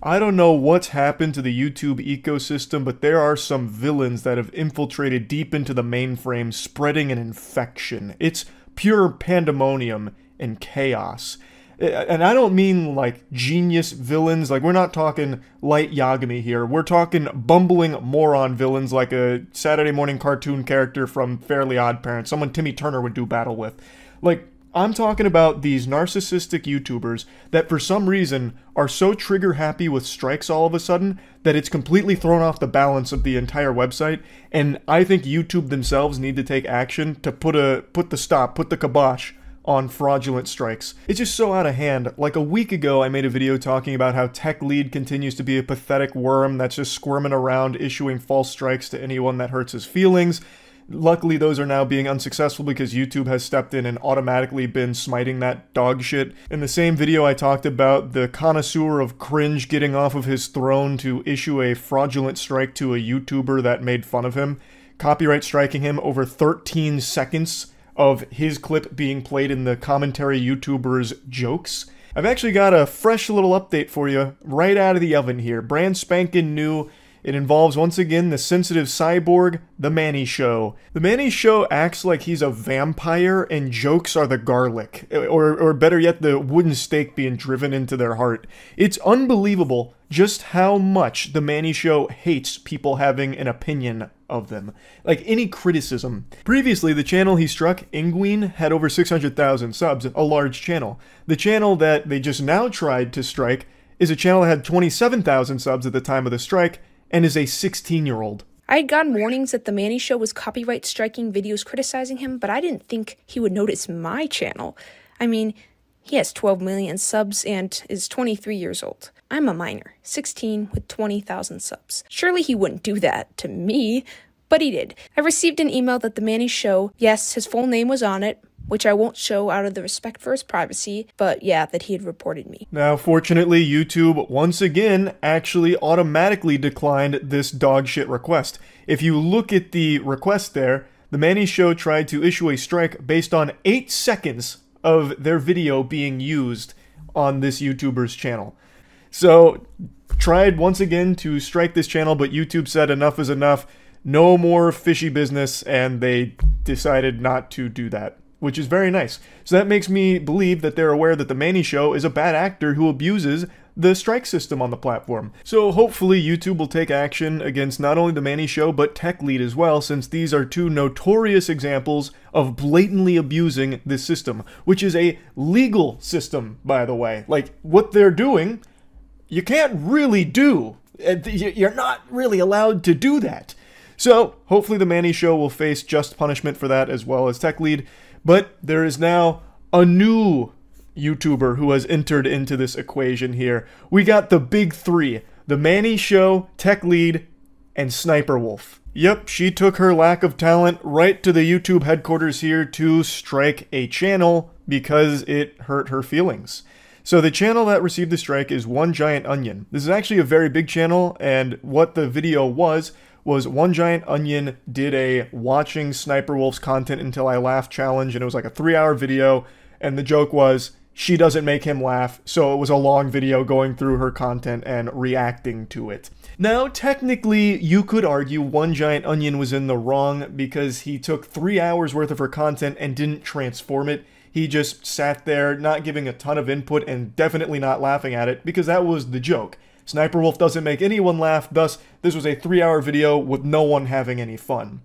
I don't know what's happened to the YouTube ecosystem, but there are some villains that have infiltrated deep into the mainframe, spreading an infection. It's pure pandemonium and chaos. And I don't mean like genius villains, like we're not talking light Yagami here. We're talking bumbling moron villains like a Saturday morning cartoon character from Fairly Odd Parents, someone Timmy Turner would do battle with. Like, I'm talking about these narcissistic YouTubers that for some reason are so trigger happy with strikes all of a sudden that it's completely thrown off the balance of the entire website, and I think YouTube themselves need to take action to put the kibosh on fraudulent strikes. It's just so out of hand. Like a week ago, I made a video talking about how Tech Lead continues to be a pathetic worm that's just squirming around issuing false strikes to anyone that hurts his feelings. Luckily, those are now being unsuccessful because YouTube has stepped in and automatically been smiting that dog shit. In the same video, I talked about the connoisseur of cringe getting off of his throne to issue a fraudulent strike to a YouTuber that made fun of him, copyright striking him over 13 seconds of his clip being played in the commentary YouTuber's jokes. I've actually got a fresh little update for you right out of the oven here. Brand spanking new. It involves, once again, the sensitive cyborg, the Manny Show. The Manny Show acts like he's a vampire and jokes are the garlic, or better yet, the wooden stake being driven into their heart. It's unbelievable just how much the Manny Show hates people having an opinion of them. Like any criticism. Previously, the channel he struck, Penguinz, had over 600,000 subs, a large channel. The channel that they just now tried to strike is a channel that had 27,000 subs at the time of the strike, and is a 16-year-old. I had gotten warnings that the Manny Show was copyright striking videos criticizing him, but I didn't think he would notice my channel. I mean, he has 12 million subs and is 23 years old. I'm a minor, 16 with 20,000 subs. Surely he wouldn't do that to me, but he did. I received an email that the Manny Show, yes, his full name was on it, which I won't show out of the respect for his privacy, but yeah, that he had reported me. Now, fortunately, YouTube, once again, actually automatically declined this dogshit request. If you look at the request there, the Manny Show tried to issue a strike based on 8 seconds of their video being used on this YouTuber's channel. So, tried once again to strike this channel, but YouTube said enough is enough, no more fishy business, and they decided not to do that, which is very nice. So that makes me believe that they're aware that the Manny Show is a bad actor who abuses the strike system on the platform. So hopefully YouTube will take action against not only the Manny Show, but Tech Lead as well, since these are two notorious examples of blatantly abusing this system, which is a legal system, by the way. Like, what they're doing, you can't really do. You're not really allowed to do that. So hopefully the Manny Show will face just punishment for that, as well as Tech Lead. But there is now a new YouTuber who has entered into this equation here. We got the big three: the Manny Show, Tech Lead, and SSSniperWolf. Yep, she took her lack of talent right to the YouTube headquarters here to strike a channel because it hurt her feelings. So the channel that received the strike is One Giant Onion. This is actually a very big channel, and what the video was One Giant Onion did a watching SSSniperWolf's content until I laugh challenge, and it was like a 3-hour video, and the joke was she doesn't make him laugh, so it was a long video going through her content and reacting to it. Now, technically, you could argue One Giant Onion was in the wrong because he took 3 hours worth of her content and didn't transform it. He just sat there, not giving a ton of input and definitely not laughing at it, because that was the joke. SSniperWolf doesn't make anyone laugh, thus this was a 3-hour video with no one having any fun.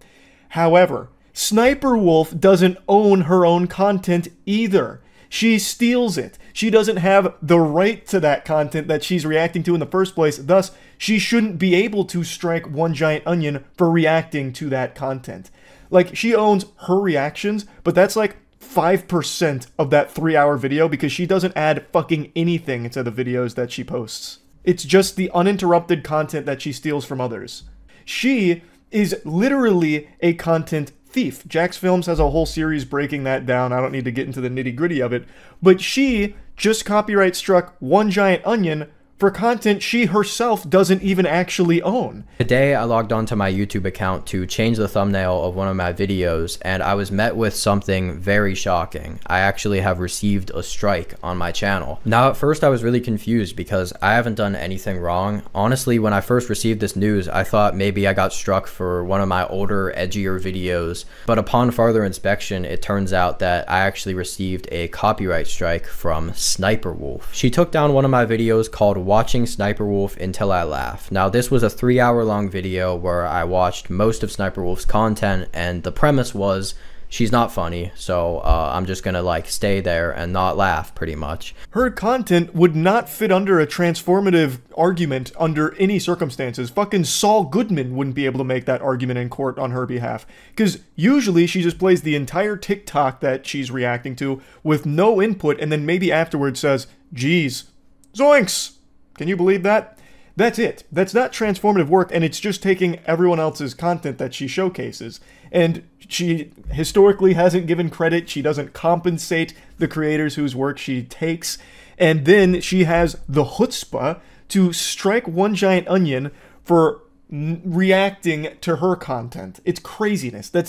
However, SSniperWolf doesn't own her own content either. She steals it. She doesn't have the right to that content that she's reacting to in the first place, thus she shouldn't be able to strike One Giant Onion for reacting to that content. Like, she owns her reactions, but that's like 5% of that 3-hour video because she doesn't add fucking anything to the videos that she posts. It's just the uninterrupted content that she steals from others. She is literally a content thief. Jax Films has a whole series breaking that down. I don't need to get into the nitty-gritty of it. But she just copyright struck One Giant Onion for content she herself doesn't even actually own. Today, I logged onto my YouTube account to change the thumbnail of one of my videos, and I was met with something very shocking. I actually have received a strike on my channel. Now, at first, I was really confused because I haven't done anything wrong. Honestly, when I first received this news, I thought maybe I got struck for one of my older, edgier videos. But upon further inspection, it turns out that I actually received a copyright strike from SSSniperWolf. She took down one of my videos called Watching SSSniperWolf Until I Laugh. Now, this was a 3-hour-long video where I watched most of SSSniperWolf's content, and the premise was she's not funny, so I'm just gonna like stay there and not laugh, pretty much. Her content would not fit under a transformative argument under any circumstances. Fucking Saul Goodman wouldn't be able to make that argument in court on her behalf. Because usually she just plays the entire TikTok that she's reacting to with no input, and then maybe afterwards says, geez, zoinks! Can you believe that? That's it. That's not transformative work, and it's just taking everyone else's content that she showcases. And she historically hasn't given credit. She doesn't compensate the creators whose work she takes. And then she has the chutzpah to strike One Giant Onion for reacting to her content. It's craziness. That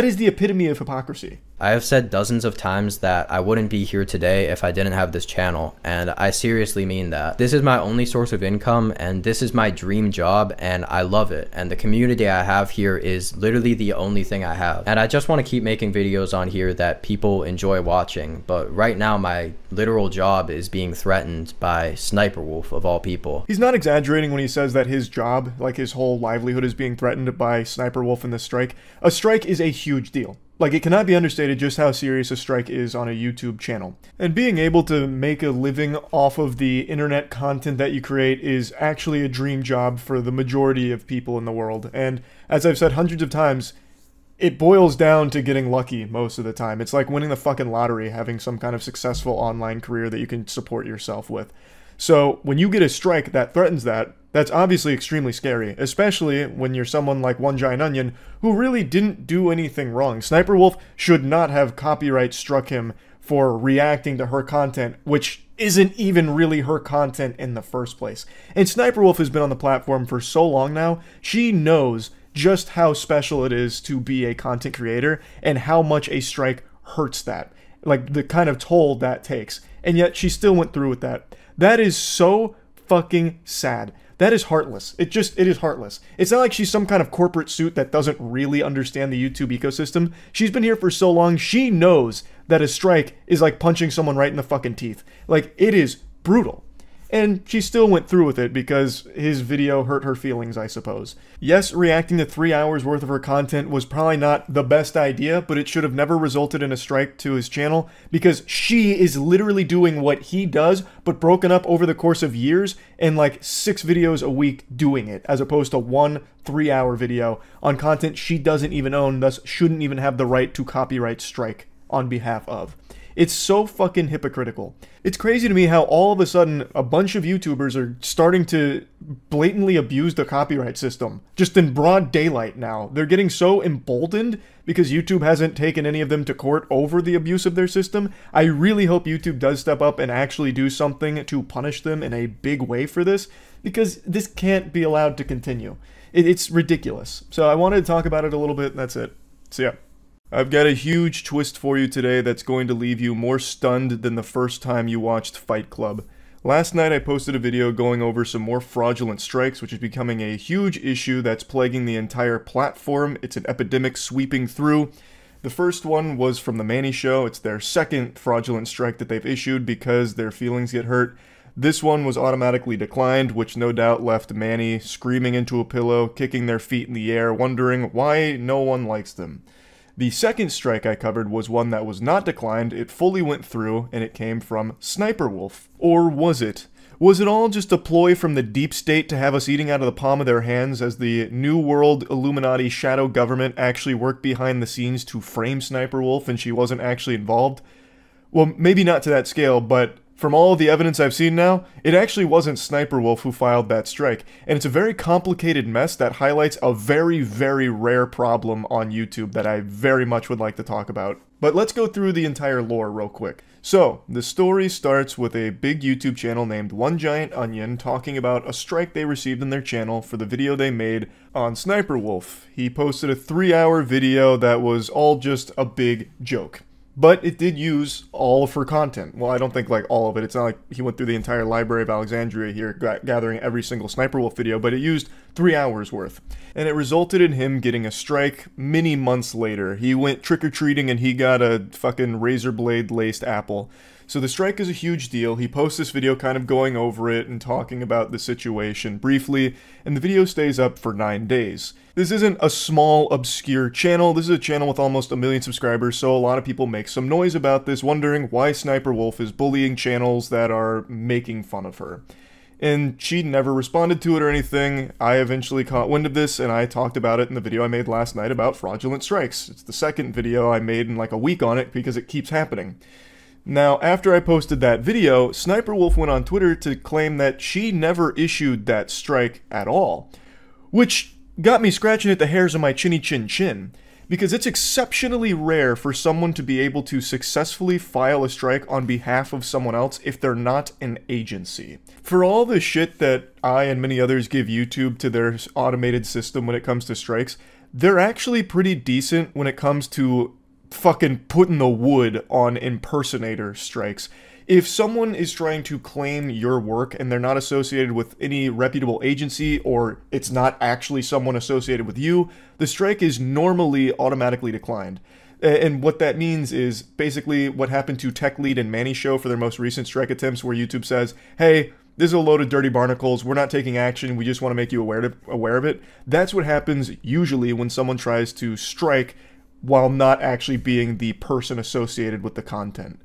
is the epitome of hypocrisy. I have said dozens of times that I wouldn't be here today if I didn't have this channel, and I seriously mean that. This is my only source of income, and this is my dream job, and I love it. And the community I have here is literally the only thing I have. And I just want to keep making videos on here that people enjoy watching, but right now my literal job is being threatened by SSSniperWolf, of all people. He's not exaggerating when he says that his job, like his whole livelihood, is being threatened by SSSniperWolf in this strike. A strike is a huge deal. Like, it cannot be understated just how serious a strike is on a YouTube channel. And being able to make a living off of the internet content that you create is actually a dream job for the majority of people in the world. And as I've said hundreds of times, it boils down to getting lucky most of the time. It's like winning the fucking lottery, having some kind of successful online career that you can support yourself with. So when you get a strike that threatens that, that's obviously extremely scary, especially when you're someone like One Giant Onion who really didn't do anything wrong. SSSniperWolf should not have copyright struck him for reacting to her content, which isn't even really her content in the first place. And SSSniperWolf has been on the platform for so long now, she knows just how special it is to be a content creator and how much a strike hurts that. Like, the kind of toll that takes. And yet she still went through with that. That is so fucking sad. That is heartless. It is heartless. It's not like she's some kind of corporate suit that doesn't really understand the YouTube ecosystem. She's been here for so long, she knows that a strike is like punching someone right in the fucking teeth. Like, it is brutal. And she still went through with it because his video hurt her feelings, I suppose. Yes, reacting to 3 hours worth of her content was probably not the best idea, but it should have never resulted in a strike to his channel because she is literally doing what he does, but broken up over the course of years and like 6 videos a week doing it, as opposed to one 3-hour video on content she doesn't even own, thus shouldn't even have the right to copyright strike on behalf of. It's so fucking hypocritical. It's crazy to me how all of a sudden a bunch of YouTubers are starting to blatantly abuse the copyright system. Just in broad daylight now. They're getting so emboldened because YouTube hasn't taken any of them to court over the abuse of their system. I really hope YouTube does step up and actually do something to punish them in a big way for this, because this can't be allowed to continue. It's ridiculous. So I wanted to talk about it a little bit, and that's it. So yeah. I've got a huge twist for you today that's going to leave you more stunned than the first time you watched Fight Club. Last night I posted a video going over some more fraudulent strikes, which is becoming a huge issue that's plaguing the entire platform. It's an epidemic sweeping through. The first one was from the Manny Show. It's their second fraudulent strike that they've issued because their feelings get hurt. This one was automatically declined, which no doubt left Manny screaming into a pillow, kicking their feet in the air, wondering why no one likes them. The second strike I covered was one that was not declined, it fully went through, and it came from SSSniperWolf. Or was it? Was it all just a ploy from the deep state to have us eating out of the palm of their hands as the New World Illuminati shadow government actually worked behind the scenes to frame SSSniperWolf and she wasn't actually involved? Well, maybe not to that scale, but From all of the evidence I've seen now, it actually wasn't SSSniperWolf who filed that strike, and it's a very complicated mess that highlights a very, very rare problem on YouTube that I very much would like to talk about. But let's go through the entire lore real quick. So, the story starts with a big YouTube channel named One Giant Onion talking about a strike they received in their channel for the video they made on SSSniperWolf. He posted a 3-hour video that was all just a big joke. But it did use all of her content. Well, I don't think like all of it. It's not like he went through the entire Library of Alexandria here, gathering every single SSSniperWolf video, but it used 3 hours worth. And it resulted in him getting a strike many months later. He went trick-or-treating and he got a fucking razor blade laced apple. So the strike is a huge deal. He posts this video kind of going over it and talking about the situation briefly, and the video stays up for 9 days. This isn't a small, obscure channel. This is a channel with almost 1 million subscribers, so a lot of people make some noise about this, wondering why SSSniperWolf is bullying channels that are making fun of her. And she never responded to it or anything. I eventually caught wind of this, and I talked about it in the video I made last night about fraudulent strikes. It's the second video I made in like a week on it because it keeps happening. Now, after I posted that video, SSSniperWolf went on Twitter to claim that she never issued that strike at all, which got me scratching at the hairs on my chinny chin chin, because it's exceptionally rare for someone to be able to successfully file a strike on behalf of someone else if they're not an agency. For all the shit that I and many others give YouTube to their automated system when it comes to strikes, they're actually pretty decent when it comes to fucking putting the wood on impersonator strikes. If someone is trying to claim your work and they're not associated with any reputable agency, or it's not actually someone associated with you, the strike is normally automatically declined. And what that means is basically what happened to Tech Lead and Manny Show for their most recent strike attempts, where YouTube says, hey, this is a load of dirty barnacles, we're not taking action, we just want to make you aware of it. That's what happens usually when someone tries to strike while not actually being the person associated with the content.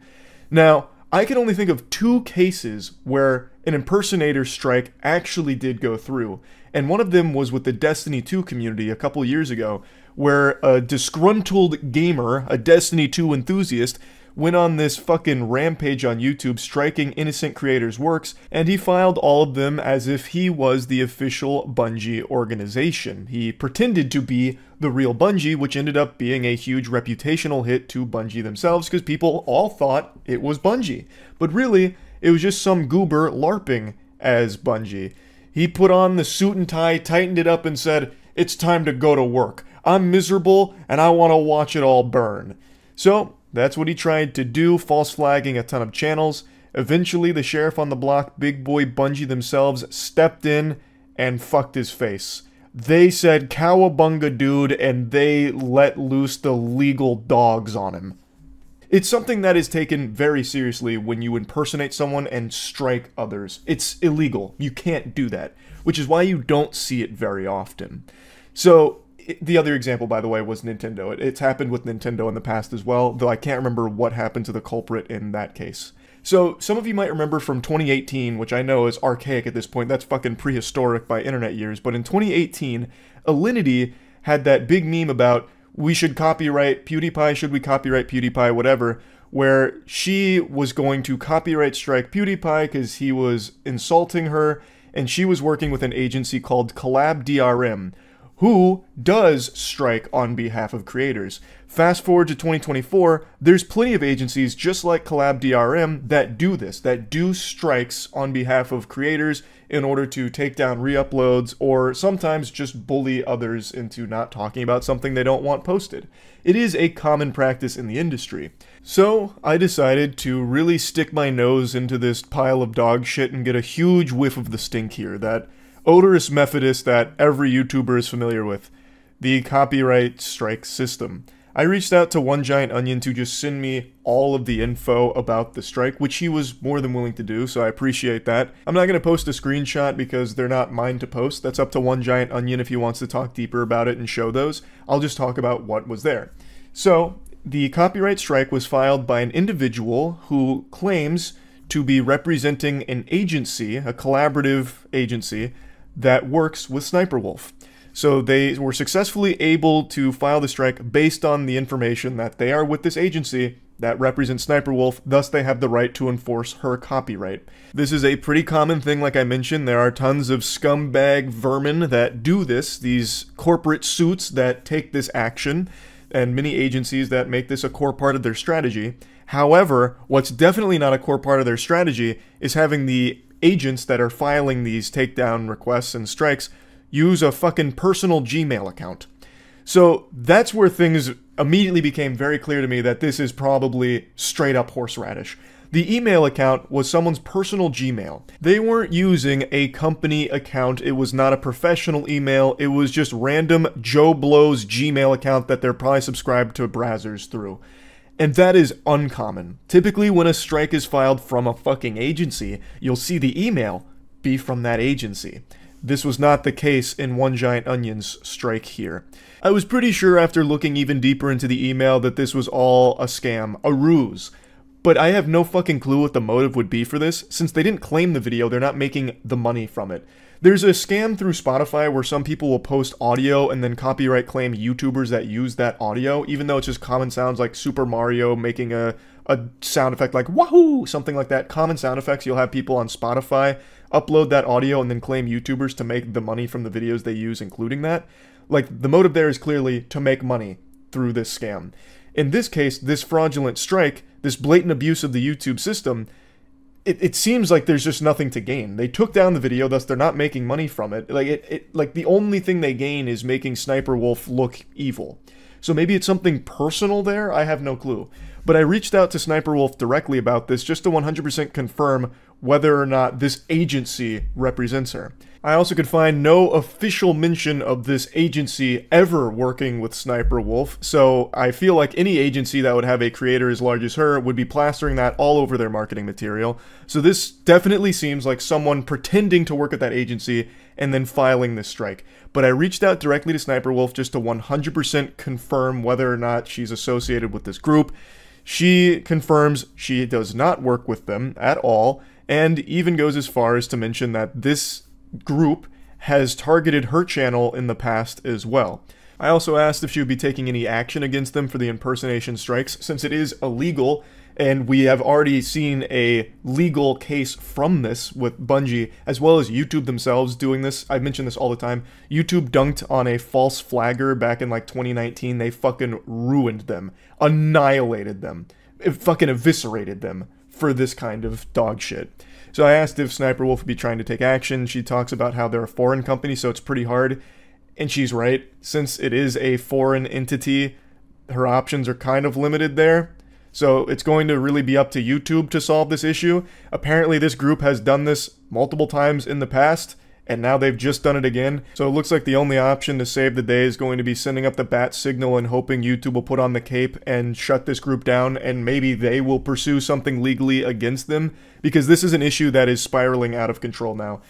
Now, I can only think of 2 cases where an impersonator strike actually did go through, and one of them was with the Destiny 2 community a couple years ago, where a disgruntled gamer, a Destiny 2 enthusiast, went on this fucking rampage on YouTube striking innocent creators' works, and he filed all of them as if he was the official Bungie organization. He pretended to be the real Bungie, which ended up being a huge reputational hit to Bungie themselves, because people all thought it was Bungie. But really, it was just some goober LARPing as Bungie. He put on the suit and tie, tightened it up, and said, "It's time to go to work. I'm miserable, and I want to watch it all burn." So, that's what he tried to do, false flagging a ton of channels. Eventually, the sheriff on the block, Big Boy Bungie themselves, stepped in and fucked his face. They said, "Cowabunga, dude," and they let loose the legal dogs on him. It's something that is taken very seriously when you impersonate someone and strike others. It's illegal. You can't do that, which is why you don't see it very often. So, the other example, by the way, was Nintendo. It's happened with Nintendo in the past as well, though I can't remember what happened to the culprit in that case. So, some of you might remember from 2018, which I know is archaic at this point, that's fucking prehistoric by internet years, but in 2018, Alinity had that big meme about, we should copyright PewDiePie, should we copyright PewDiePie, whatever, where she was going to copyright strike PewDiePie because he was insulting her, and she was working with an agency called Collab DRM, who does strike on behalf of creators. Fast forward to 2024, there's plenty of agencies just like Collab DRM that do this, that do strikes on behalf of creators in order to take down re-uploads or sometimes just bully others into not talking about something they don't want posted. It is a common practice in the industry. So I decided to really stick my nose into this pile of dog shit and get a huge whiff of the stink here, that odorous Methodist that every YouTuber is familiar with, the copyright strike system. I reached out to One Giant Onion to just send me all of the info about the strike, which he was more than willing to do, so I appreciate that. I'm not going to post a screenshot because they're not mine to post. That's up to One Giant Onion if he wants to talk deeper about it and show those. I'll just talk about what was there. So, the copyright strike was filed by an individual who claims to be representing an agency, a collaborative agency, that works with SSSniperWolf. So they were successfully able to file the strike based on the information that they are with this agency that represent SSSniperWolf, thus they have the right to enforce her copyright. This is a pretty common thing, like I mentioned. There are tons of scumbag vermin that do this, these corporate suits that take this action, and many agencies that make this a core part of their strategy. However, what's definitely not a core part of their strategy is having the agents that are filing these takedown requests and strikes use a fucking personal Gmail account. So that's where things immediately became very clear to me that this is probably straight up horseradish. The email account was someone's personal Gmail. They weren't using a company account. It was not a professional email. It was just random Joe Blow's Gmail account that they're probably subscribed to browsers through. And that is uncommon. Typically, when a strike is filed from a fucking agency, you'll see the email be from that agency. This was not the case in One Giant Onion's strike here. I was pretty sure after looking even deeper into the email that this was all a scam, a ruse. But I have no fucking clue what the motive would be for this. Since they didn't claim the video, they're not making the money from it. There's a scam through Spotify where some people will post audio and then copyright claim YouTubers that use that audio, even though it's just common sounds like Super Mario making a sound effect like wahoo, something like that. Common sound effects. You'll have people on Spotify upload that audio and then claim YouTubers to make the money from the videos they use, including that. Like, the motive there is clearly to make money through this scam. In this case, this fraudulent strike, this blatant abuse of the YouTube system, it seems like there's just nothing to gain. They took down the video, thus they're not making money from it. Like the only thing they gain is making SSSniperWolf look evil. So maybe it's something personal there? I have no clue. But I reached out to SSSniperWolf directly about this just to 100% confirm whether or not this agency represents her. I also could find no official mention of this agency ever working with SSSniperWolf, so I feel like any agency that would have a creator as large as her would be plastering that all over their marketing material. So this definitely seems like someone pretending to work at that agency and then filing this strike. But I reached out directly to SSSniperWolf just to 100% confirm whether or not she's associated with this group. She confirms she does not work with them at all, and even goes as far as to mention that this group has targeted her channel in the past as well. I also asked if she would be taking any action against them for the impersonation strikes, since it is illegal, and we have already seen a legal case from this with Bungie, as well as YouTube themselves doing this. I mention this all the time. YouTube dunked on a false flagger back in like 2019. They fucking ruined them, annihilated them, fucking eviscerated them for this kind of dog shit. So I asked if SSSniperWolf would be trying to take action. She talks about how they're a foreign company, so it's pretty hard. And she's right. Since it is a foreign entity, her options are kind of limited there. So it's going to really be up to YouTube to solve this issue. Apparently this group has done this multiple times in the past, and now they've just done it again. So it looks like the only option to save the day is going to be sending up the bat signal and hoping YouTube will put on the cape and shut this group down, and maybe they will pursue something legally against them, because this is an issue that is spiraling out of control now.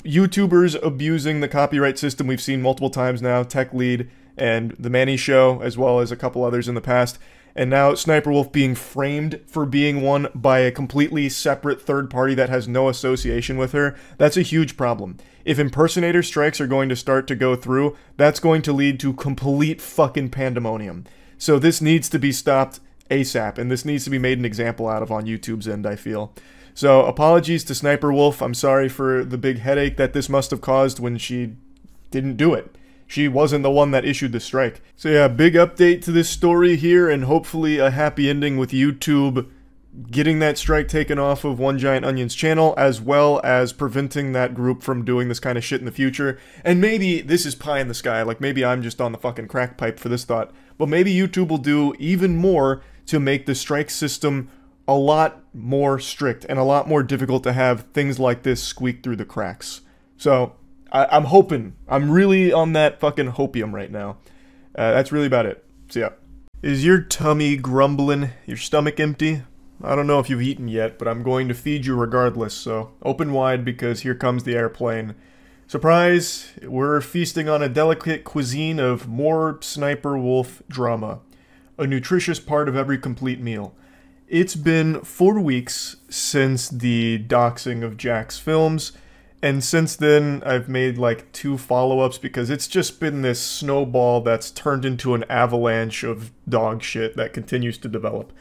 YouTubers abusing the copyright system we've seen multiple times now, Tech Lead and The Manny Show, as well as a couple others in the past. And now SSSniperWolf being framed for being one by a completely separate third party that has no association with her. That's a huge problem. If impersonator strikes are going to start to go through, that's going to lead to complete fucking pandemonium. So this needs to be stopped ASAP, and this needs to be made an example out of on YouTube's end, I feel. So apologies to SSSniperWolf. I'm sorry for the big headache that this must have caused when she didn't do it. She wasn't the one that issued the strike. So yeah, big update to this story here, and hopefully a happy ending with YouTube getting that strike taken off of One Giant Onion's channel, as well as preventing that group from doing this kind of shit in the future. And maybe this is pie in the sky, like maybe I'm just on the fucking crack pipe for this thought, but maybe YouTube will do even more to make the strike system a lot more strict and a lot more difficult to have things like this squeak through the cracks. So I'm hoping. I'm really on that fucking hopium right now. That's really about it. So yeah. Is your tummy grumbling? Your stomach empty? I don't know if you've eaten yet, but I'm going to feed you regardless, so open wide because here comes the airplane. Surprise! We're feasting on a delicate cuisine of more SSSniperWolf drama. A nutritious part of every complete meal. It's been 4 weeks since the doxing of Jack's films, and since then, I've made like 2 follow-ups because it's just been this snowball that's turned into an avalanche of dog shit that continues to develop.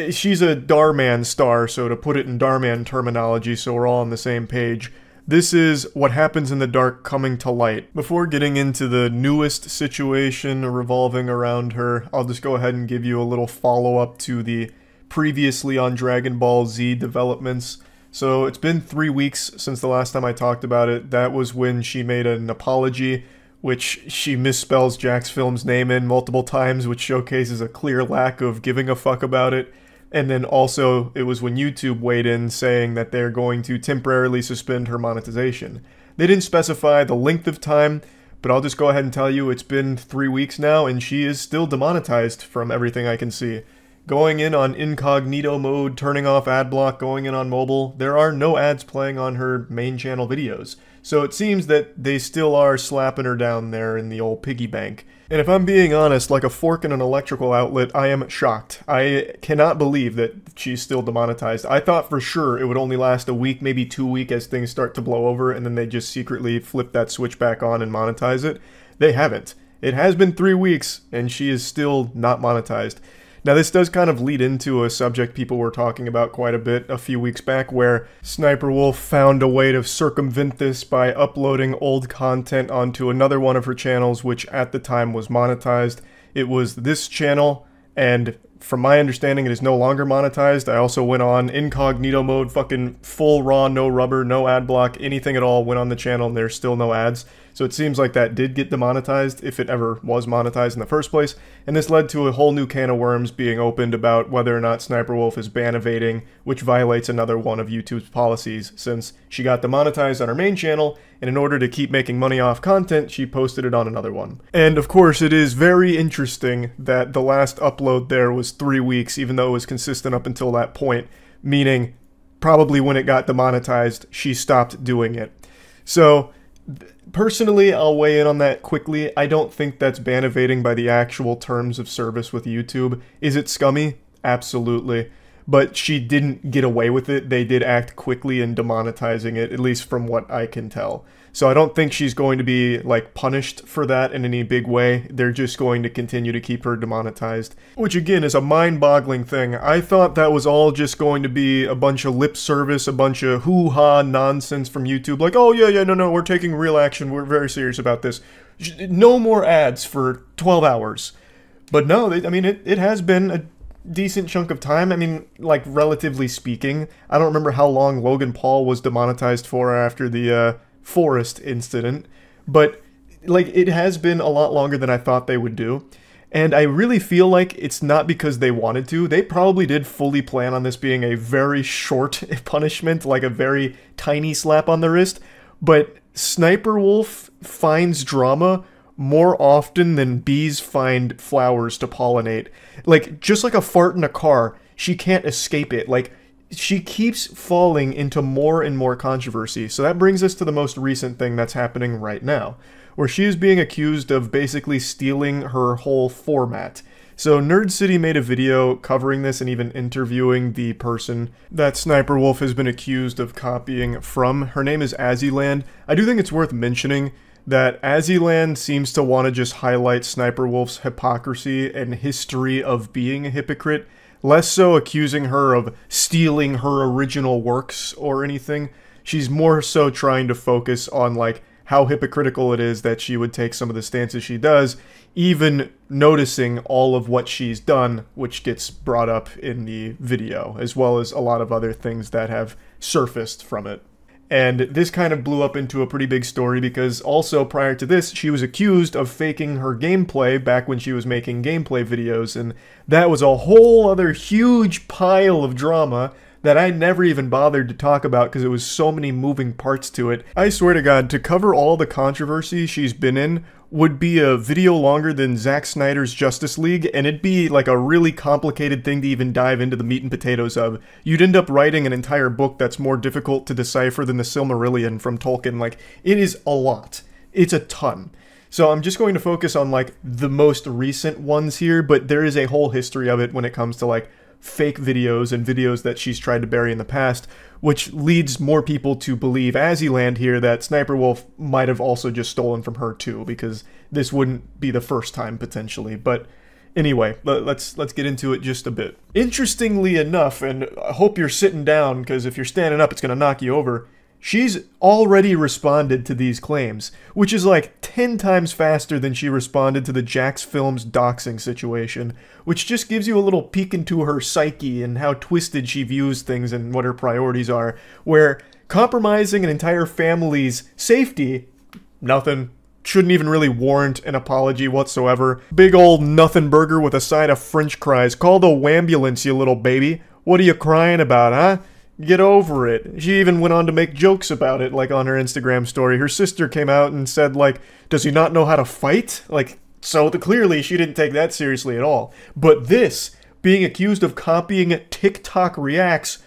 she's a Darman star, so to put it in Darman terminology so we're all on the same page, this is what happens in the dark coming to light. Before getting into the newest situation revolving around her, I'll just go ahead and give you a little follow-up to the previously on Dragon Ball Z developments. So it's been 3 weeks since the last time I talked about it. That was when she made an apology, which she misspells Jack's film's name in multiple times, which showcases a clear lack of giving a fuck about it. And then also, it was when YouTube weighed in saying that they're going to temporarily suspend her monetization. They didn't specify the length of time, but I'll just go ahead and tell you it's been 3 weeks now, and she is still demonetized from everything I can see. Going in on incognito mode, turning off ad block, going in on mobile, there are no ads playing on her main channel videos. So it seems that they still are slapping her down there in the old piggy bank. And if I'm being honest, like a fork in an electrical outlet, I am shocked. I cannot believe that she's still demonetized. I thought for sure it would only last a week, maybe 2 weeks as things start to blow over, and then they just secretly flip that switch back on and monetize it. They haven't. It has been 3 weeks, and she is still not monetized. Now this does kind of lead into a subject people were talking about quite a bit a few weeks back, where SSSniperWolf found a way to circumvent this by uploading old content onto another one of her channels, which at the time was monetized. It was this channel, and from my understanding it is no longer monetized. I also went on incognito mode, fucking full raw, no rubber, no ad block, anything at all, went on the channel and there's still no ads. So it seems like that did get demonetized, if it ever was monetized in the first place, and this led to a whole new can of worms being opened about whether or not SSniperWolf is ban evading, which violates another one of YouTube's policies, since she got demonetized on her main channel, and in order to keep making money off content, she posted it on another one. And of course, it is very interesting that the last upload there was 3 weeks, even though it was consistent up until that point, meaning probably when it got demonetized, she stopped doing it. So personally, I'll weigh in on that quickly. I don't think that's ban evading by the actual terms of service with YouTube. Is it scummy? Absolutely. But she didn't get away with it. They did act quickly in demonetizing it, at least from what I can tell. So I don't think she's going to be, like, punished for that in any big way. They're just going to continue to keep her demonetized. Which, again, is a mind-boggling thing. I thought that was all just going to be a bunch of lip service, a bunch of hoo-ha nonsense from YouTube. Like, oh, yeah, no, we're taking real action. We're very serious about this. No more ads for 12 hours. But no, I mean, it has been a decent chunk of time. I mean, like, relatively speaking. I don't remember how long Logan Paul was demonetized for after the Forest incident, but like, it has been a lot longer than I thought they would do, and I really feel like it's not because they wanted to. They probably did fully plan on this being a very short punishment, like a very tiny slap on the wrist, but SSniperWolf finds drama more often than bees find flowers to pollinate. Like, just like a fart in a car, she can't escape it. Like, she keeps falling into more and more controversy. So that brings us to the most recent thing that's happening right now, where she is being accused of basically stealing her whole format. So Nerd City made a video covering this and even interviewing the person that SSniperWolf has been accused of copying from. Her name is Azzyland. I do think it's worth mentioning that Azzyland seems to want to just highlight SSniperWolf's hypocrisy and history of being a hypocrite, less so accusing her of stealing her original works or anything. She's more so trying to focus on, like, how hypocritical it is that she would take some of the stances she does, even noticing all of what she's done, which gets brought up in the video, as well as a lot of other things that have surfaced from it. And this kind of blew up into a pretty big story because also prior to this, she was accused of faking her gameplay back when she was making gameplay videos, and that was a whole other huge pile of drama that I never even bothered to talk about because it was so many moving parts to it. I swear to God, to cover all the controversy she's been in would be a video longer than Zack Snyder's Justice League, and it'd be like a really complicated thing to even dive into the meat and potatoes of. You'd end up writing an entire book that's more difficult to decipher than the Silmarillion from Tolkien. Like, it is a lot. It's a ton. So I'm just going to focus on, like, the most recent ones here, but there is a whole history of it when it comes to, like, fake videos and videos that she's tried to bury in the past, which leads more people to believe Azzyland here that SSniperWolf might have also just stolen from her too, because this wouldn't be the first time potentially. But Anyway, let's get into it just a bit. Interestingly enough, and I hope you're sitting down, because if you're standing up, it's going to knock you over, she's already responded to these claims, which is like 10 times faster than she responded to the Jax Films doxing situation, which just gives you a little peek into her psyche and how twisted she views things and what her priorities are, where compromising an entire family's safety, nothing. Shouldn't even really warrant an apology whatsoever. Big old nothing burger with a side of french fries. Call the wambulance, you little baby. What are you crying about, huh? Get over it. She even went on to make jokes about it, like on her Instagram story. Her sister came out and said, like, does he not know how to fight? Like, so clearly she didn't take that seriously at all. But this, being accused of copying TikTok reacts,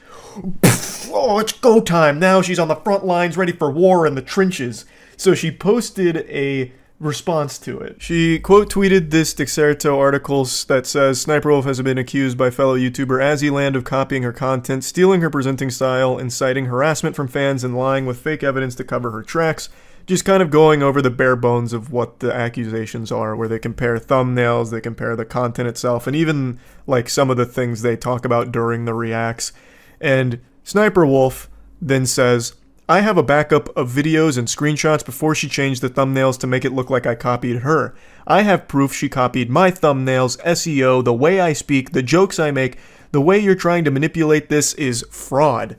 oh, it's go time. Now she's on the front lines ready for war in the trenches. So she posted a response to it. She quote tweeted this Dexerto article that says, SSSniperWolf has been accused by fellow YouTuber Azzyland of copying her content, stealing her presenting style, inciting harassment from fans, and lying with fake evidence to cover her tracks. Just kind of going over the bare bones of what the accusations are, where they compare thumbnails, they compare the content itself, and even like some of the things they talk about during the reacts. And SSSniperWolf then says, I have a backup of videos and screenshots before she changed the thumbnails to make it look like I copied her. I have proof she copied my thumbnails, SEO, the way I speak, the jokes I make. The way you're trying to manipulate this is fraud.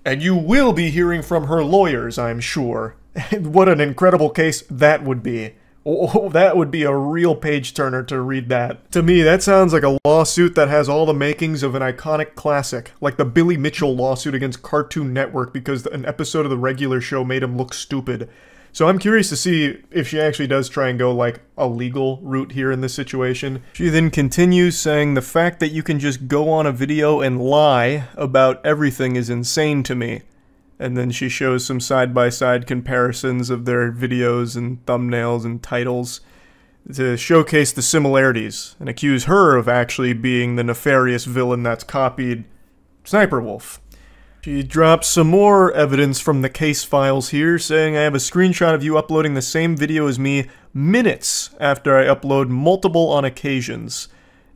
And you will be hearing from her lawyers, I'm sure. What an incredible case that would be. Oh, that would be a real page-turner to read that. To me, that sounds like a lawsuit that has all the makings of an iconic classic, like the Billy Mitchell lawsuit against Cartoon Network because an episode of the regular show made him look stupid. So I'm curious to see if she actually does try and go like a legal route here in this situation. She then continues saying, the fact that you can just go on a video and lie about everything is insane to me. And then she shows some side-by-side comparisons of their videos and thumbnails and titles to showcase the similarities and accuse her of actually being the nefarious villain that's copied SSSniperWolf. She drops some more evidence from the case files here, saying I have a screenshot of you uploading the same video as me minutes after I upload multiple on occasions.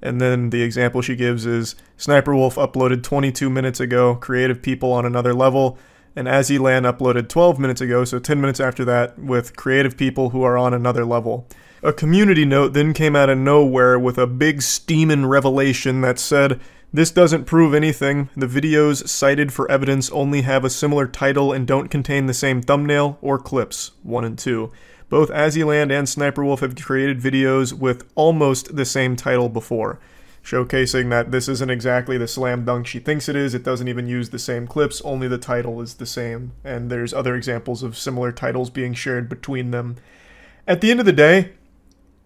And then the example she gives is SSSniperWolf uploaded 22 minutes ago, creative people on another level. And Azzyland uploaded 12 minutes ago, so 10 minutes after that, with creative people who are on another level. A community note then came out of nowhere with a big steamin' revelation that said, this doesn't prove anything. The videos cited for evidence only have a similar title and don't contain the same thumbnail or clips, 1 and 2. Both Azzyland and SSSniperWolf have created videos with almost the same title before, showcasing that this isn't exactly the slam dunk she thinks it is. It doesn't even use the same clips, only the title is the same. And there's other examples of similar titles being shared between them. At the end of the day,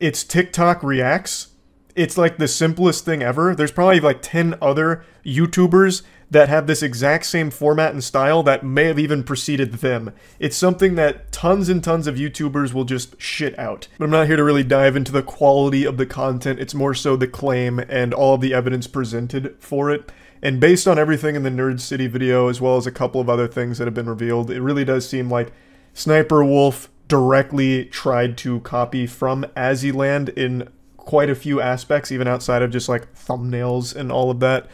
it's TikTok reacts. It's like the simplest thing ever. There's probably like 10 other YouTubers that have this exact same format and style that may have even preceded them. It's something that tons and tons of YouTubers will just shit out. But I'm not here to really dive into the quality of the content. It's more so the claim and all of the evidence presented for it. And based on everything in the Nerd City video, as well as a couple of other things that have been revealed, it really does seem like SSSniperWolf directly tried to copy from Azzyland in quite a few aspects, even outside of just like thumbnails and all of that.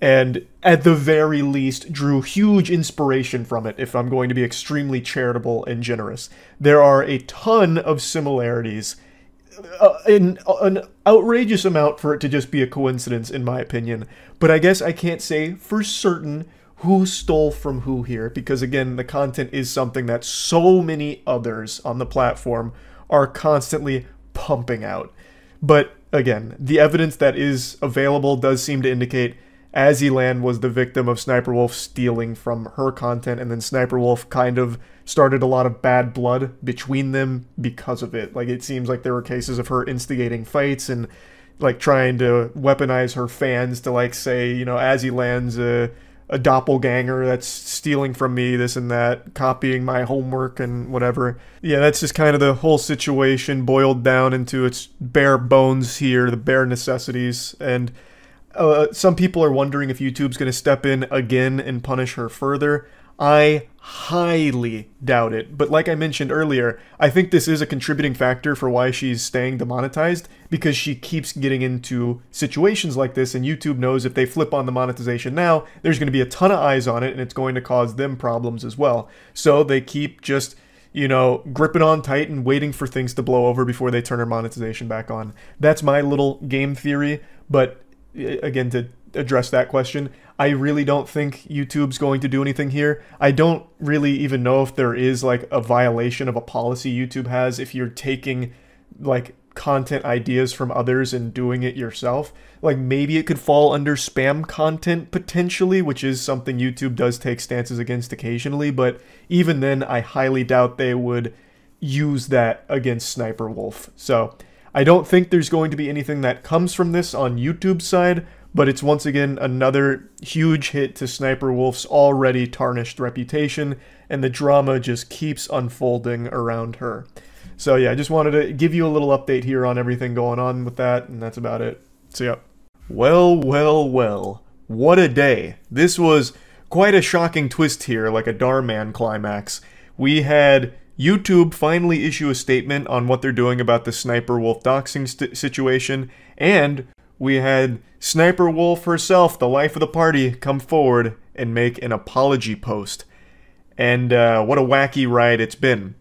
And at the very least drew huge inspiration from it, if I'm going to be extremely charitable and generous. There are a ton of similarities, an outrageous amount for it to just be a coincidence, in my opinion. But I guess I can't say for certain who stole from who here, because again, the content is something that so many others on the platform are constantly pumping out. But again, the evidence that is available does seem to indicate Azzyland was the victim of SSSniperWolf stealing from her content, and then SSSniperWolf kind of started a lot of bad blood between them because of it. Like, it seems like there were cases of her instigating fights and, like, trying to weaponize her fans to, like, say, you know, Azzyland's a doppelganger that's stealing from me, this and that, copying my homework and whatever. Yeah, that's just kind of the whole situation boiled down into its bare bones here, the bare necessities, and some people are wondering if YouTube's going to step in again and punish her further. I highly doubt it. But like I mentioned earlier, I think this is a contributing factor for why she's staying demonetized, because she keeps getting into situations like this, and YouTube knows if they flip on the monetization now, there's going to be a ton of eyes on it, and it's going to cause them problems as well. So they keep just, you know, gripping on tight and waiting for things to blow over before they turn her monetization back on. That's my little game theory, but again, to address that question, I really don't think YouTube's going to do anything here. I don't really even know if there is like a violation of a policy YouTube has if you're taking like content ideas from others and doing it yourself. Like maybe it could fall under spam content potentially, which is something YouTube does take stances against occasionally, but even then I highly doubt they would use that against SSSniperWolf. So I don't think there's going to be anything that comes from this on YouTube's side, but it's once again another huge hit to SSSniperWolf's already tarnished reputation, and the drama just keeps unfolding around her. So yeah, I just wanted to give you a little update here on everything going on with that, and that's about it. So yeah. Well, well, well. What a day. This was quite a shocking twist here, like a Darman climax. We had YouTube finally issue a statement on what they're doing about the SSSniperWolf doxing situation, and we had SSniperWolf herself, the life of the party, come forward and make an apology post. And what a wacky ride it's been.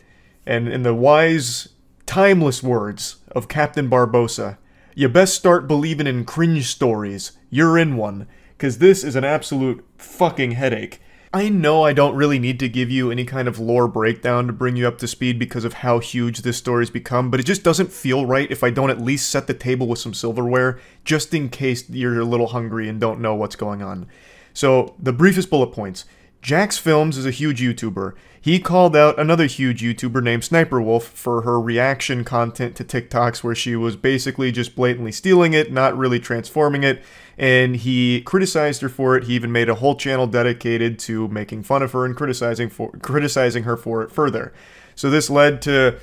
And in the wise, timeless words of Captain Barbossa, you best start believing in cringe stories. You're in one. Because this is an absolute fucking headache. I know I don't really need to give you any kind of lore breakdown to bring you up to speed because of how huge this story's become, but it just doesn't feel right if I don't at least set the table with some silverware, just in case you're a little hungry and don't know what's going on. So, the briefest bullet points. Jax Films is a huge YouTuber. He called out another huge YouTuber named SSSniperWolf for her reaction content to TikToks where she was basically just blatantly stealing it, not really transforming it, and he criticized her for it. He even made a whole channel dedicated to making fun of her and criticizing her for it further. So this led to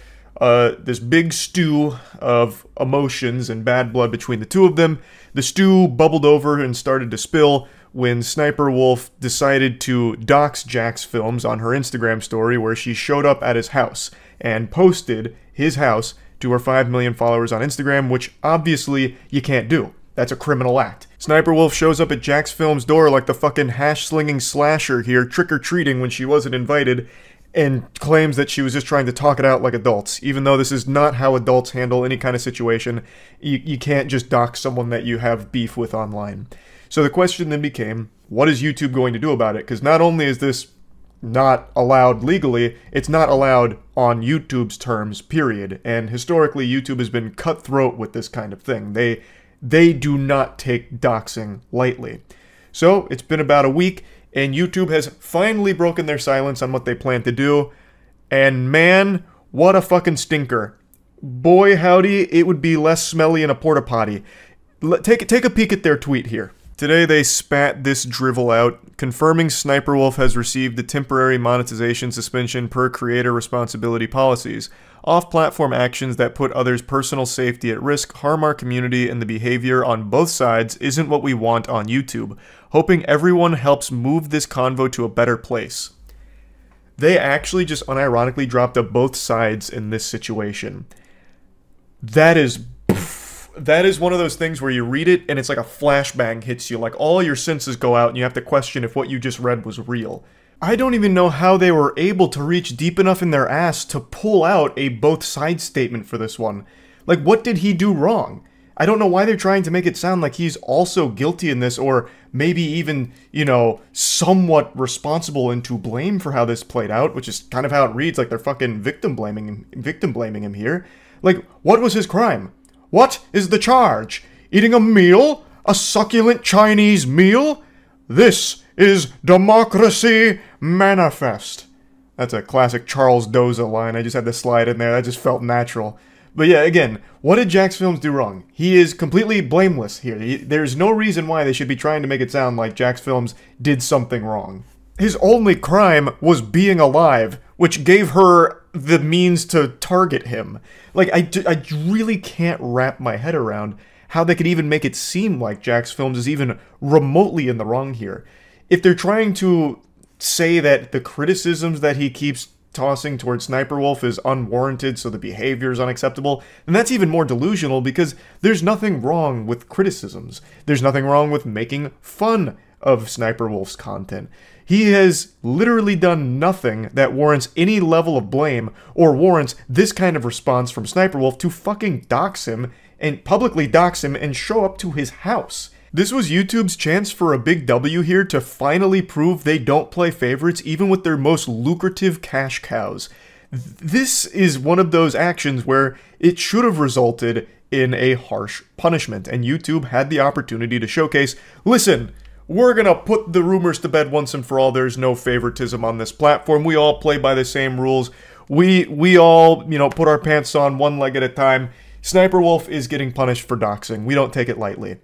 this big stew of emotions and bad blood between the two of them. The stew bubbled over and started to spill when SSSniperWolf decided to dox Jax Films on her Instagram story, where she showed up at his house and posted his house to her 5 million followers on Instagram, which obviously you can't do. That's a criminal act. SSniperWolf shows up at Jax Films' door like the fucking hash-slinging slasher here, trick-or-treating when she wasn't invited, and claims that she was just trying to talk it out like adults, even though this is not how adults handle any kind of situation. You can't just dox someone that you have beef with online. So the question then became, what is YouTube going to do about it? Because not only is this not allowed legally, it's not allowed on YouTube's terms, period. And historically, YouTube has been cutthroat with this kind of thing. They do not take doxing lightly. So it's been about a week, and YouTube has finally broken their silence on what they plan to do. And man, what a fucking stinker. Boy howdy, it would be less smelly in a porta potty. Take a peek at their tweet here. Today they spat this drivel out, confirming SSSniperWolf has received a temporary monetization suspension per creator responsibility policies. Off-platform actions that put others' personal safety at risk harm our community, and the behavior on both sides isn't what we want on YouTube. Hoping everyone helps move this convo to a better place. They actually just unironically dropped a both sides in this situation. That is one of those things where you read it and it's like a flashbang hits you, like all your senses go out and you have to question if what you just read was real. I don't even know how they were able to reach deep enough in their ass to pull out a both sides statement for this one. Like, what did he do wrong? I don't know why they're trying to make it sound like he's also guilty in this, or maybe even, you know, somewhat responsible and to blame for how this played out, which is kind of how it reads, like they're fucking victim blaming him here. Like, what was his crime? What is the charge? Eating a meal? A succulent Chinese meal? This is Democracy Manifest. That's a classic Charles Doza line. I just had to slide in there. That just felt natural. But yeah, again, what did Jax Films do wrong? He is completely blameless here. There's no reason why they should be trying to make it sound like Jax Films did something wrong. His only crime was being alive, which gave her the means to target him. Like, I really can't wrap my head around how they could even make it seem like Jax Films is even remotely in the wrong here. If they're trying to say that the criticisms that he keeps tossing towards SSSniperWolf is unwarranted, so the behavior is unacceptable, then that's even more delusional because there's nothing wrong with criticisms. There's nothing wrong with making fun of SSniperWolf's content. He has literally done nothing that warrants any level of blame or warrants this kind of response from SSniperWolf to fucking dox him and publicly dox him and show up to his house. This was YouTube's chance for a big W here to finally prove they don't play favorites even with their most lucrative cash cows. This is one of those actions where it should have resulted in a harsh punishment, and YouTube had the opportunity to showcase, listen, we're gonna put the rumors to bed once and for all. There's no favoritism on this platform. We all play by the same rules. We all, put our pants on one leg at a time. SSniperWolf is getting punished for doxing. We don't take it lightly.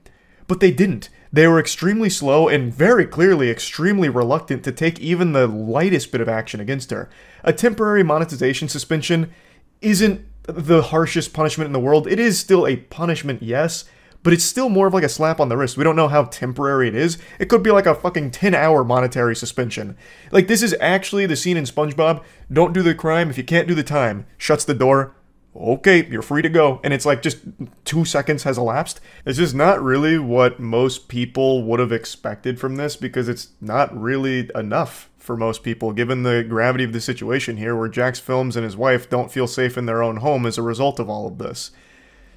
But they didn't. They were extremely slow and very clearly extremely reluctant to take even the lightest bit of action against her. A temporary monetization suspension isn't the harshest punishment in the world. It is still a punishment, yes, but it's still more of like a slap on the wrist. We don't know how temporary it is. It could be like a fucking 10-hour monetary suspension. Like, this is actually the scene in SpongeBob. Don't do the crime if you can't do the time. Shuts the door. Okay, you're free to go. And it's like just 2 seconds has elapsed. It's just not really what most people would have expected from this because it's not really enough for most people given the gravity of the situation here where Jax Films and his wife don't feel safe in their own home as a result of all of this.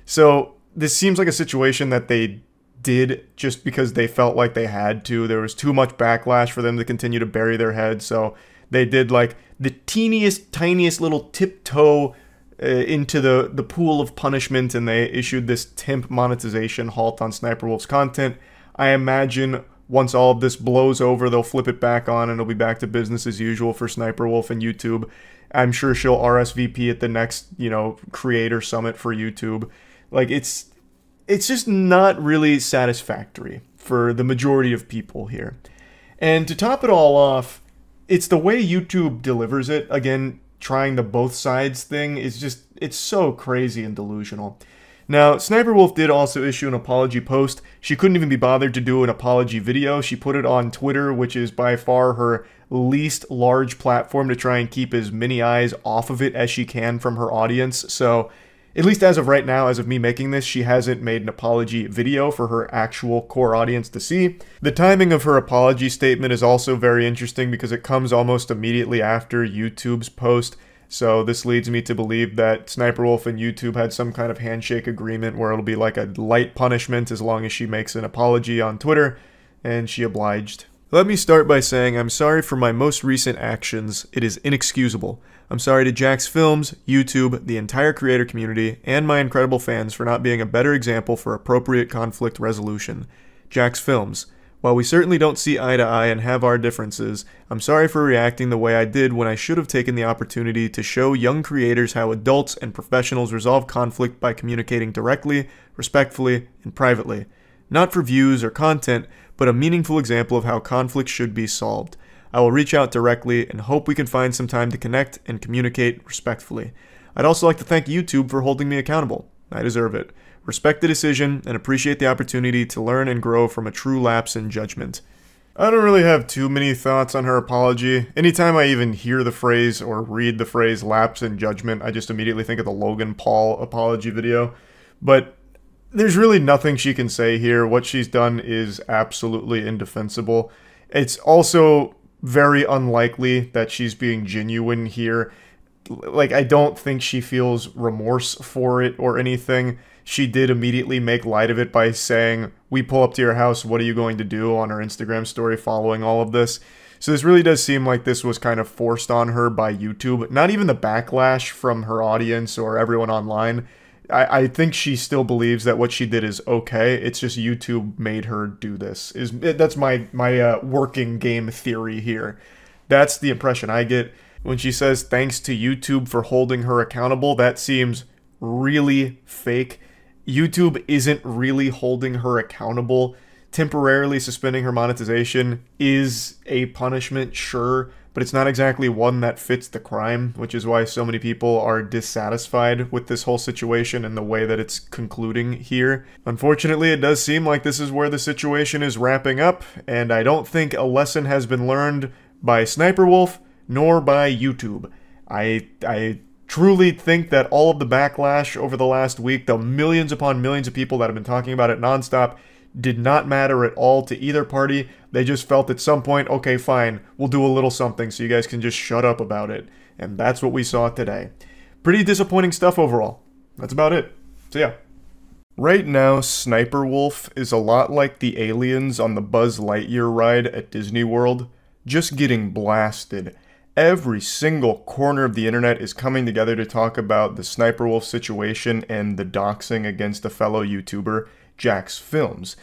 So this seems like a situation that they did just because they felt like they had to. There was too much backlash for them to continue to bury their head, so they did like the teeniest, tiniest little tiptoe into the pool of punishment, and they issued this temp monetization halt on SSniperWolf's content. I imagine once all of this blows over, they'll flip it back on and it'll be back to business as usual for SSniperWolf and YouTube. I'm sure she'll RSVP at the next, creator summit for YouTube. Like, it's just not really satisfactory for the majority of people here. And to top it all off, it's the way YouTube delivers it. Again, trying the both sides thing is just, it's so crazy and delusional. Now, SSniperWolf did also issue an apology post. She couldn't even be bothered to do an apology video. She put it on Twitter, which is by far her least large platform, to try and keep as many eyes off of it as she can from her audience. So, at least as of right now, as of me making this, she hasn't made an apology video for her actual core audience to see. The timing of her apology statement is also very interesting because it comes almost immediately after YouTube's post. So this leads me to believe that SSniperWolf and YouTube had some kind of handshake agreement where it'll be like a light punishment as long as she makes an apology on Twitter, and she obliged. Let me start by saying I'm sorry for my most recent actions. It is inexcusable. I'm sorry to Jax Films, YouTube, the entire creator community, and my incredible fans for not being a better example for appropriate conflict resolution. Jax Films, while we certainly don't see eye to eye and have our differences, I'm sorry for reacting the way I did when I should have taken the opportunity to show young creators how adults and professionals resolve conflict by communicating directly, respectfully, and privately. Not for views or content, but a meaningful example of how conflict should be solved. I will reach out directly and hope we can find some time to connect and communicate respectfully. I'd also like to thank YouTube for holding me accountable. I deserve it. Respect the decision and appreciate the opportunity to learn and grow from a true lapse in judgment. I don't really have too many thoughts on her apology. Anytime I even hear the phrase or read the phrase lapse in judgment, I just immediately think of the Logan Paul apology video. But there's really nothing she can say here. What she's done is absolutely indefensible. It's also very unlikely that she's being genuine here. Like, I don't think she feels remorse for it or anything. She did immediately make light of it by saying, "We pull up to your house, what are you going to do?" on her Instagram story following all of this. So this really does seem like this was kind of forced on her by YouTube. Not even the backlash from her audience or everyone online. I think she still believes that what she did is okay. It's just YouTube made her do this. That's my working game theory here. That's the impression I get. When she says thanks to YouTube for holding her accountable, that seems really fake. YouTube isn't really holding her accountable. Temporarily suspending her monetization is a punishment, sure, but it's not exactly one that fits the crime, which is why so many people are dissatisfied with this whole situation and the way that it's concluding here. Unfortunately, it does seem like this is where the situation is wrapping up, and I don't think a lesson has been learned by SSSniperWolf nor by YouTube. I truly think that all of the backlash over the last week, the millions upon millions of people that have been talking about it nonstop, did not matter at all to either party. They just felt at some point, okay, fine, we'll do a little something so you guys can just shut up about it. And that's what we saw today. Pretty disappointing stuff overall. That's about it. So yeah. Right now, SSniperWolf is a lot like the aliens on the Buzz Lightyear ride at Disney World, just getting blasted. Every single corner of the internet is coming together to talk about the SSniperWolf situation and the doxing against a fellow YouTuber, Jax Films.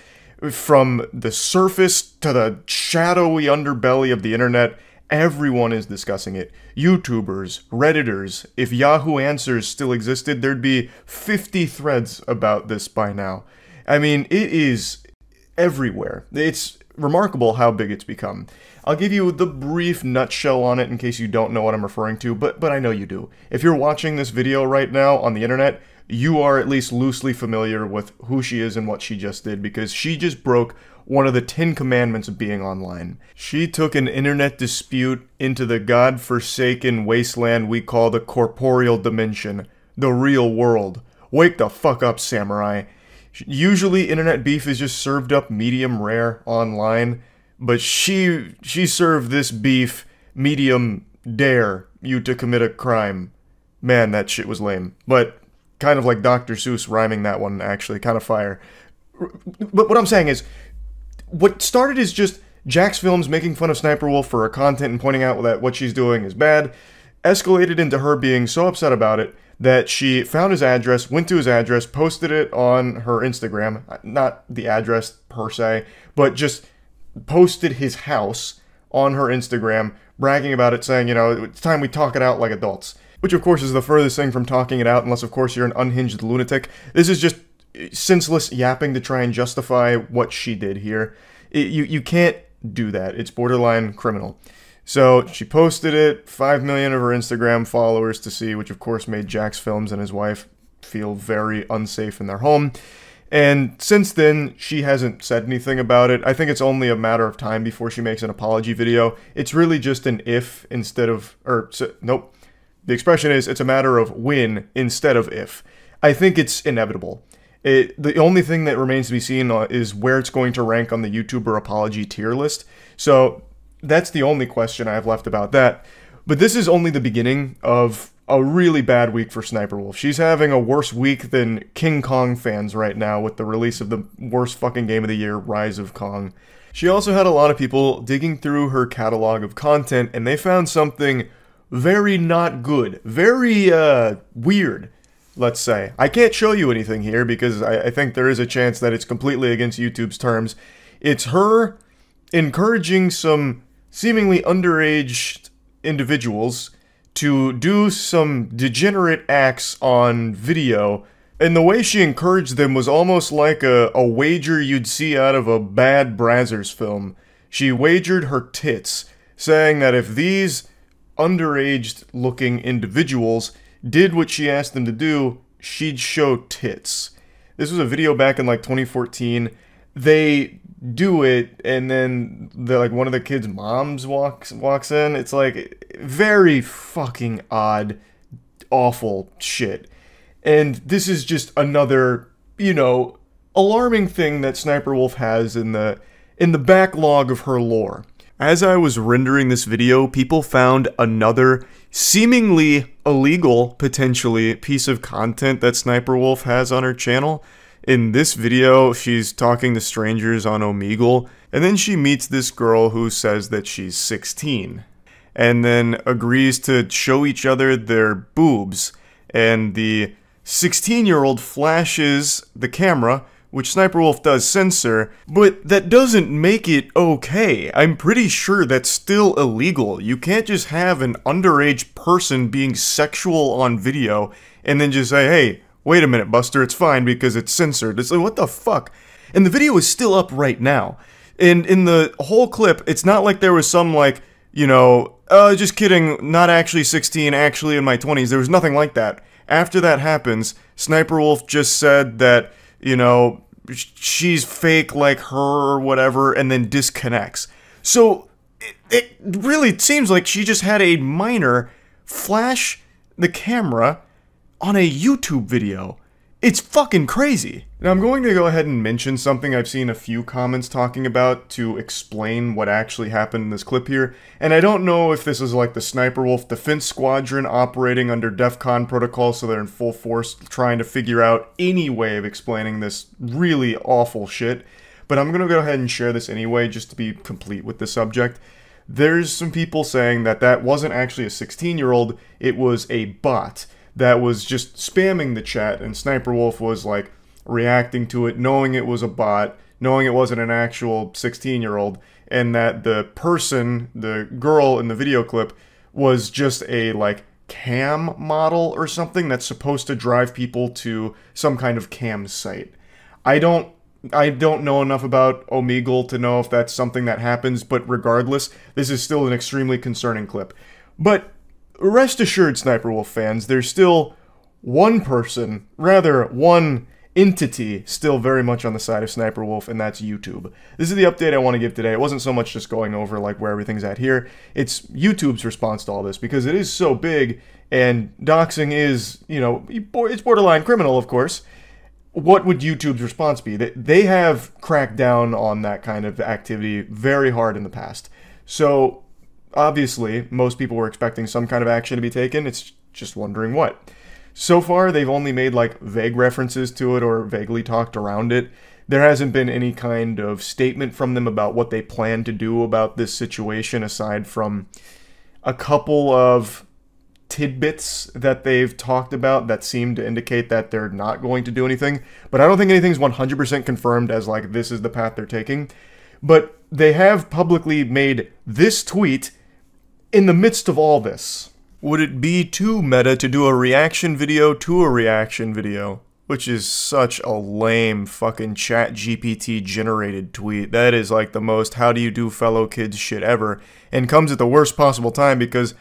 From the surface to the shadowy underbelly of the internet, everyone is discussing it. YouTubers, Redditors. If Yahoo Answers still existed, there'd be 50 threads about this by now. I mean, it is everywhere. It's remarkable how big it's become. I'll give you the brief nutshell on it in case you don't know what I'm referring to, but I know you do. If you're watching this video right now on the internet, you are at least loosely familiar with who she is and what she just did, because she just broke one of the 10 commandments of being online. She took an internet dispute into the god-forsaken wasteland we call the corporeal dimension, the real world. Wake the fuck up, samurai. Usually internet beef is just served up medium rare online, but she served this beef medium dare you to commit a crime. Man, that shit was lame. But kind of like Dr. Seuss rhyming that one, actually, kind of fire. But what I'm saying is, what started is just Jax Films making fun of SSniperWolf for her content and pointing out that what she's doing is bad, escalated into her being so upset about it that she found his address, went to his address, posted it on her Instagram, not the address per se, but just posted his house on her Instagram, bragging about it, saying, you know, it's time we talk it out like adults. Which, of course, is the furthest thing from talking it out, unless, of course, you're an unhinged lunatic. This is just senseless yapping to try and justify what she did here. You can't do that. It's borderline criminal. So she posted it, 5 million of her Instagram followers to see, which, of course, made Jax Films and his wife feel very unsafe in their home. And since then, she hasn't said anything about it. I think it's only a matter of time before she makes an apology video. It's really just an if instead of, nope. The expression is, it's a matter of when instead of if. I think it's inevitable. The only thing that remains to be seen is where it's going to rank on the YouTuber apology tier list. So that's the only question I have left about that. But this is only the beginning of a really bad week for SSniperWolf. She's having a worse week than King Kong fans right now with the release of the worst fucking game of the year, Rise of Kong. She also had a lot of people digging through her catalog of content, and they found something very not good. Very, weird, let's say. I can't show you anything here because I think there is a chance that it's completely against YouTube's terms. It's her encouraging some seemingly underage individuals to do some degenerate acts on video, and the way she encouraged them was almost like a wager you'd see out of a bad Brazzers film. She wagered her tits, saying that if these underage-looking individuals did what she asked them to do, she'd show tits. This was a video back in like 2014. They do it, and then one of the kids' moms walks in. It's like very fucking odd, awful shit. And this is just another, you know, alarming thing that SSniperWolf has in the backlog of her lore. As I was rendering this video, people found another seemingly illegal, potentially, piece of content that SSniperWolf has on her channel. In this video, she's talking to strangers on Omegle, and then she meets this girl who says that she's 16, and then agrees to show each other their boobs, and the 16-year-old flashes the camera, which SSniperWolf does censor, but that doesn't make it okay. I'm pretty sure that's still illegal. You can't just have an underage person being sexual on video and then just say, hey, wait a minute, Buster, it's fine because it's censored. It's like, what the fuck? And the video is still up right now. And in the whole clip, it's not like there was some, like, you know, just kidding, not actually 16, actually in my 20s. There was nothing like that. After that happens, SSniperWolf just said that, you know, she's fake like her or whatever, and then disconnects. So, it really seems like she just had a minor flash the camera on a YouTube video. It's fucking crazy. Now I'm going to go ahead and mention something I've seen a few comments talking about to explain what actually happened in this clip here. And I don't know if this is like the SSSniperWolf Defense Squadron operating under DEFCON protocol, so they're in full force trying to figure out any way of explaining this really awful shit. But I'm going to go ahead and share this anyway, just to be complete with the subject. There's some people saying that that wasn't actually a 16-year-old, it was a bot that was just spamming the chat, and SSSniperWolf was like reacting to it, knowing it was a bot, knowing it wasn't an actual 16-year-old, and that the person, the girl in the video clip, was just a like cam model or something that's supposed to drive people to some kind of cam site. I don't know enough about Omegle to know if that's something that happens, but regardless, this is still an extremely concerning clip. But rest assured, SSSniperWolf fans, there's still one person, rather one entity, still very much on the side of SSSniperWolf, and that's YouTube. This is the update I want to give today. It wasn't so much just going over like where everything's at here. It's YouTube's response to all this, because it is so big, and doxing is, you know, it's borderline criminal, of course. What would YouTube's response be? They have cracked down on that kind of activity very hard in the past. So obviously, most people were expecting some kind of action to be taken. It's just wondering what. So far, they've only made like vague references to it or vaguely talked around it. There hasn't been any kind of statement from them about what they plan to do about this situation, aside from a couple of tidbits that they've talked about that seem to indicate that they're not going to do anything. But I don't think anything's 100% confirmed as like this is the path they're taking. But they have publicly made this tweet in the midst of all this. Would it be too meta to do a reaction video to a reaction video? Which is such a lame fucking ChatGPT generated tweet. That is like the most how do you do fellow kids shit ever, and comes at the worst possible time because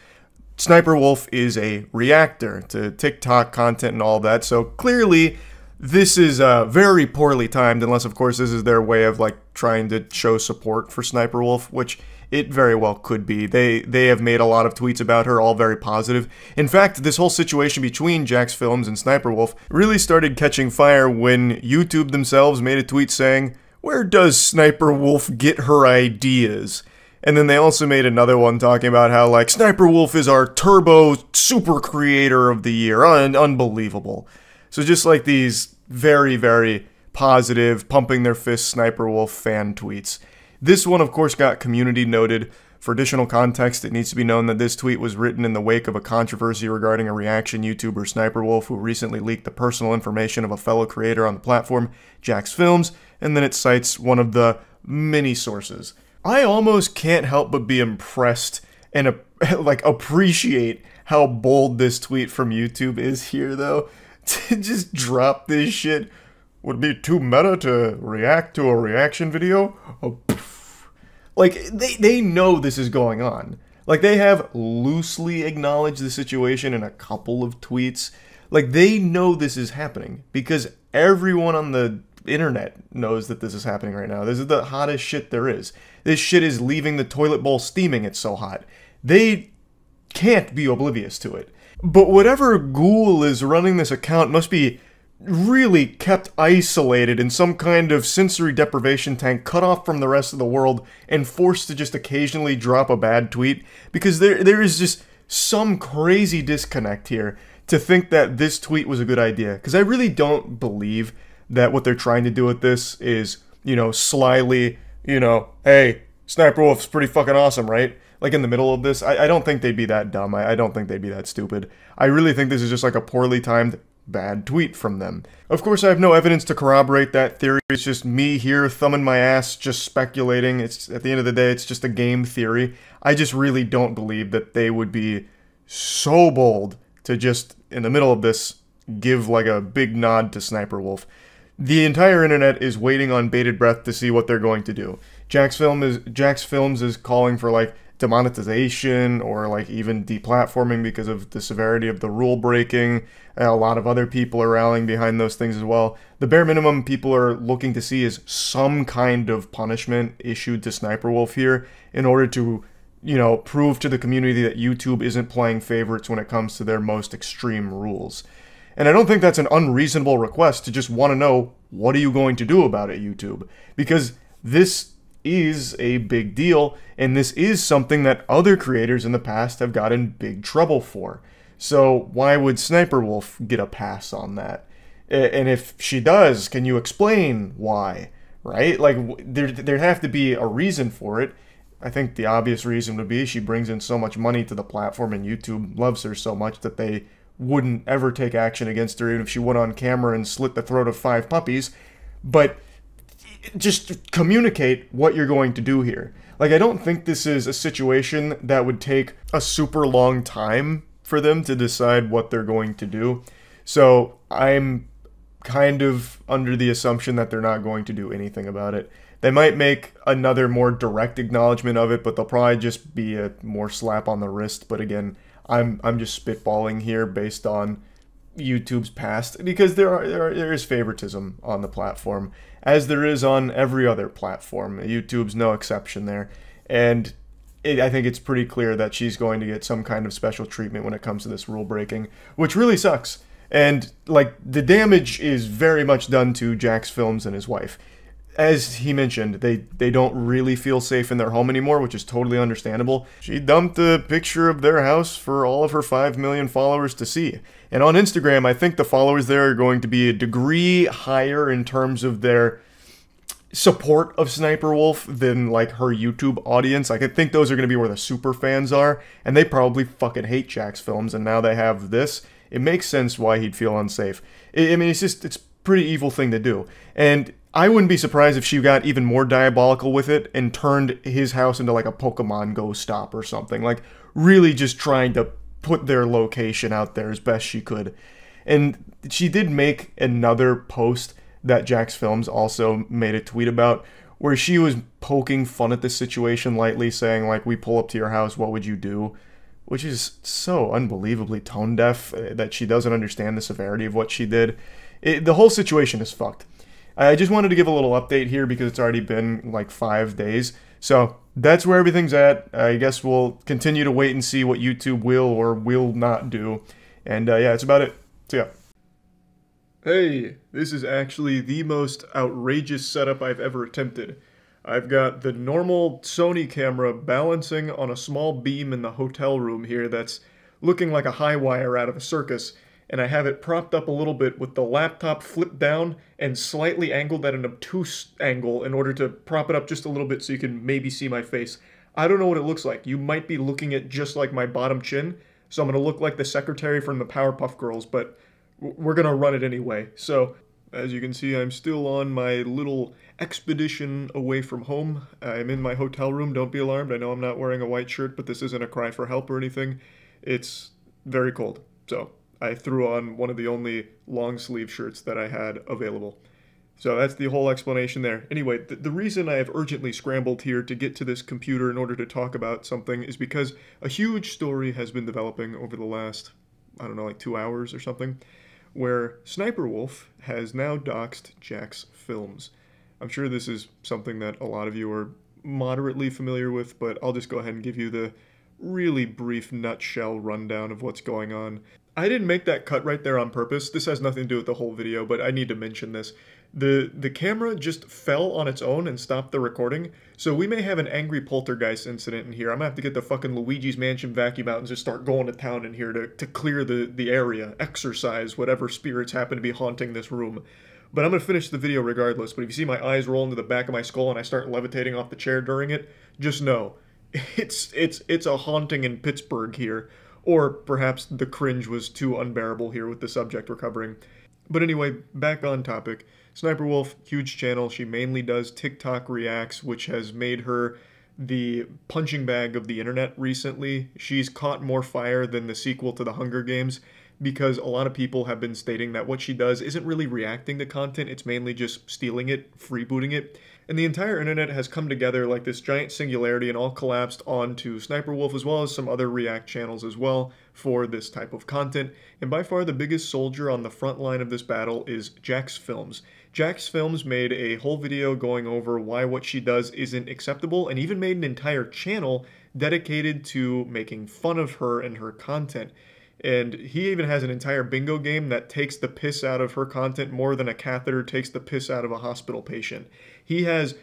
SSSniperWolf is a reactor to TikTok content and all that, so clearly this is very poorly timed, unless of course this is their way of like trying to show support for SSSniperWolf, which it very well could be. They have made a lot of tweets about her, all very positive. In fact, this whole situation between Jax Films and SSSniperWolf really started catching fire when YouTube themselves made a tweet saying, "Where does SSSniperWolf get her ideas?" And then they also made another one talking about how, like, SSSniperWolf is our turbo super creator of the year. Unbelievable. So just like these very, very positive, pumping their fist SSSniperWolf fan tweets. This one, of course, got community noted. For additional context, it needs to be known that this tweet was written in the wake of a controversy regarding a reaction YouTuber, SSSniperWolf, who recently leaked the personal information of a fellow creator on the platform, Jax Films, and then it cites one of the many sources. I almost can't help but be impressed and like appreciate how bold this tweet from YouTube is here, though. To just drop this shit. Would it be too meta to react to a reaction video? Oh, like, they know this is going on. Like, they have loosely acknowledged the situation in a couple of tweets. Like, they know this is happening because everyone on the internet knows that this is happening right now. This is the hottest shit there is. This shit is leaving the toilet bowl steaming, it's so hot. They can't be oblivious to it. But whatever ghoul is running this account must be really kept isolated in some kind of sensory deprivation tank, cut off from the rest of the world, and forced to just occasionally drop a bad tweet, because there is just some crazy disconnect here to think that this tweet was a good idea. Because I really don't believe that what they're trying to do with this is, you know, slyly, you know, hey, SSSniperWolf's pretty fucking awesome, right? Like, in the middle of this, I don't think they'd be that dumb. I don't think they'd be that stupid. I really think this is just like a poorly timed bad tweet from them. Of course, I have no evidence to corroborate that theory. It's just me here thumbing my ass, just speculating. It's, at the end of the day, it's just a game theory. I just really don't believe that they would be so bold to just, in the middle of this, give like a big nod to SSSniperWolf. The entire internet is waiting on bated breath to see what they're going to do. Jax Films is calling for like demonetization or like even deplatforming because of the severity of the rule breaking. A lot of other people are rallying behind those things as well. The bare minimum people are looking to see is some kind of punishment issued to SSSniperWolf here in order to you know, prove to the community that YouTube isn't playing favorites when it comes to their most extreme rules. And I don't think that's an unreasonable request to just want to know, what are you going to do about it, YouTube? Because this is a big deal, and this is something that other creators in the past have gotten big trouble for. So why would SSSniperWolf get a pass on that? And if she does, can you explain why? Right? Like, there'd have to be a reason for it. I think the obvious reason would be she brings in so much money to the platform, and YouTube loves her so much that they wouldn't ever take action against her, even if she went on camera and slit the throat of 5 puppies. But just communicate what you're going to do here. Like, I don't think this is a situation that would take a super long time for them to decide what they're going to do. So I'm kind of under the assumption that they're not going to do anything about it. They might make another more direct acknowledgement of it, but they'll probably just be a more slap on the wrist. But again, I'm just spitballing here based on YouTube's past, because there is favoritism on the platform, as there is on every other platform. YouTube's no exception there. And I think it's pretty clear that she's going to get some kind of special treatment when it comes to this rule breaking, which really sucks. And, like, the damage is very much done to Jax Films and his wife. As he mentioned, they don't really feel safe in their home anymore, which is totally understandable. She dumped a picture of their house for all of her 5 million followers to see. And on Instagram, I think the followers there are going to be a degree higher in terms of their support of SSSniperWolf than, like, her YouTube audience. Like, I think those are going to be where the super fans are, and they probably fucking hate Jax Films, and now they have this. It makes sense why he'd feel unsafe. I mean, it's a pretty evil thing to do. And I wouldn't be surprised if she got even more diabolical with it and turned his house into like a Pokemon Go stop or something. Like, really just trying to put their location out there as best she could. And she did make another post that Jax Films also made a tweet about, where she was poking fun at the situation lightly, saying, like, we pull up to your house, what would you do? Which is so unbelievably tone deaf that she doesn't understand the severity of what she did. The whole situation is fucked. I just wanted to give a little update here because it's already been like 5 days. So that's where everything's at. I guess we'll continue to wait and see what YouTube will or will not do. And yeah, that's about it. So yeah. Hey, this is actually the most outrageous setup I've ever attempted. I've got the normal Sony camera balancing on a small beam in the hotel room here that's looking like a high wire out of a circus, and I have it propped up a little bit with the laptop flipped down and slightly angled at an obtuse angle in order to prop it up just a little bit so you can maybe see my face. I don't know what it looks like. You might be looking at just like my bottom chin, so I'm going to look like the secretary from the Powerpuff Girls, but we're going to run it anyway. So, as you can see, I'm still on my little expedition away from home. I'm in my hotel room, don't be alarmed. I know I'm not wearing a white shirt, but this isn't a cry for help or anything. It's very cold, so I threw on one of the only long sleeve shirts that I had available. So that's the whole explanation there. Anyway, the reason I have urgently scrambled here to get to this computer in order to talk about something is because a huge story has been developing over the last, I don't know, like 2 hours or something, where SSSniperWolf has now doxed Jax Films. I'm sure this is something that a lot of you are moderately familiar with, but I'll just go ahead and give you the really brief nutshell rundown of what's going on. I didn't make that cut right there on purpose. This has nothing to do with the whole video, but I need to mention this. The camera just fell on its own and stopped the recording, so we may have an angry poltergeist incident in here. I'm gonna have to get the fucking Luigi's Mansion vacuum out and just start going to town in here to clear the area, exorcise whatever spirits happen to be haunting this room. But I'm gonna finish the video regardless, but if you see my eyes roll into the back of my skull and I start levitating off the chair during it, just know, it's a haunting in Pittsburgh here. Or perhaps the cringe was too unbearable here with the subject we're covering. But anyway, back on topic. SSSniperWolf, huge channel. She mainly does TikTok reacts, which has made her the punching bag of the internet recently. She's caught more fire than the sequel to the Hunger Games, because a lot of people have been stating that what she does isn't really reacting to content, it's mainly just stealing it, freebooting it. And the entire internet has come together like this giant singularity and all collapsed onto SSSniperWolf, as well as some other React channels as well, for this type of content. And by far the biggest soldier on the front line of this battle is Jax Films. Jax Films made a whole video going over why what she does isn't acceptable, and even made an entire channel dedicated to making fun of her and her content. And he even has an entire bingo game that takes the piss out of her content more than a catheter takes the piss out of a hospital patient. He has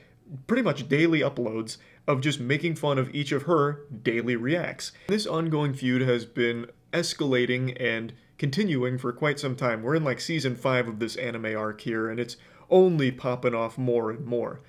pretty much daily uploads of just making fun of each of her daily reacts. This ongoing feud has been escalating and continuing for quite some time. We're in like season 5 of this anime arc here, and it's only popping off more and more.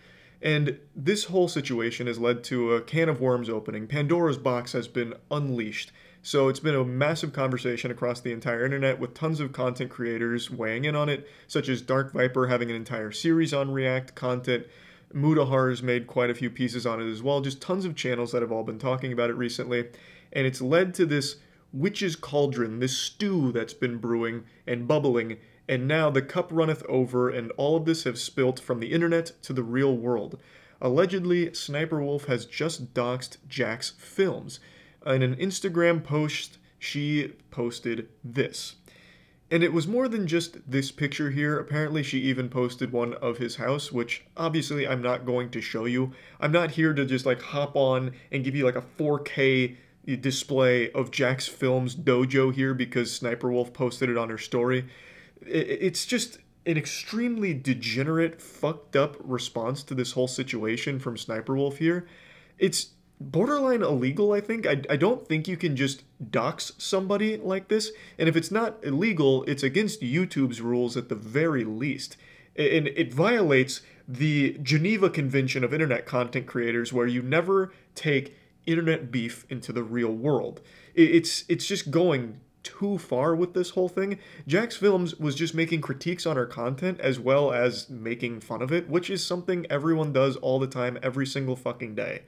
And this whole situation has led to a can of worms opening. Pandora's box has been unleashed. So it's been a massive conversation across the entire internet with tons of content creators weighing in on it, such as Dark Viper having an entire series on React content. Mudahar's made quite a few pieces on it as well. Just tons of channels that have all been talking about it recently. And it's led to this witch's cauldron, this stew that's been brewing and bubbling. And now the cup runneth over, and all of this has spilt from the internet to the real world. Allegedly, SSSniperWolf has just doxed Jack's Films. In an Instagram post, she posted this. And it was more than just this picture here. Apparently, she even posted one of his house, which obviously I'm not going to show you. I'm not here to just like hop on and give you like a 4K display of Jack's Films dojo here because SSSniperWolf posted it on her story. It's just an extremely degenerate, fucked up response to this whole situation from SSSniperWolf here. It's borderline illegal, I think. I don't think you can just dox somebody like this. And if it's not illegal, it's against YouTube's rules at the very least. And it violates the Geneva Convention of Internet Content Creators, where you never take internet beef into the real world. It's just going too far with this whole thing. Jack's Films was just making critiques on our content as well as making fun of it, which is something everyone does all the time, every single fucking day.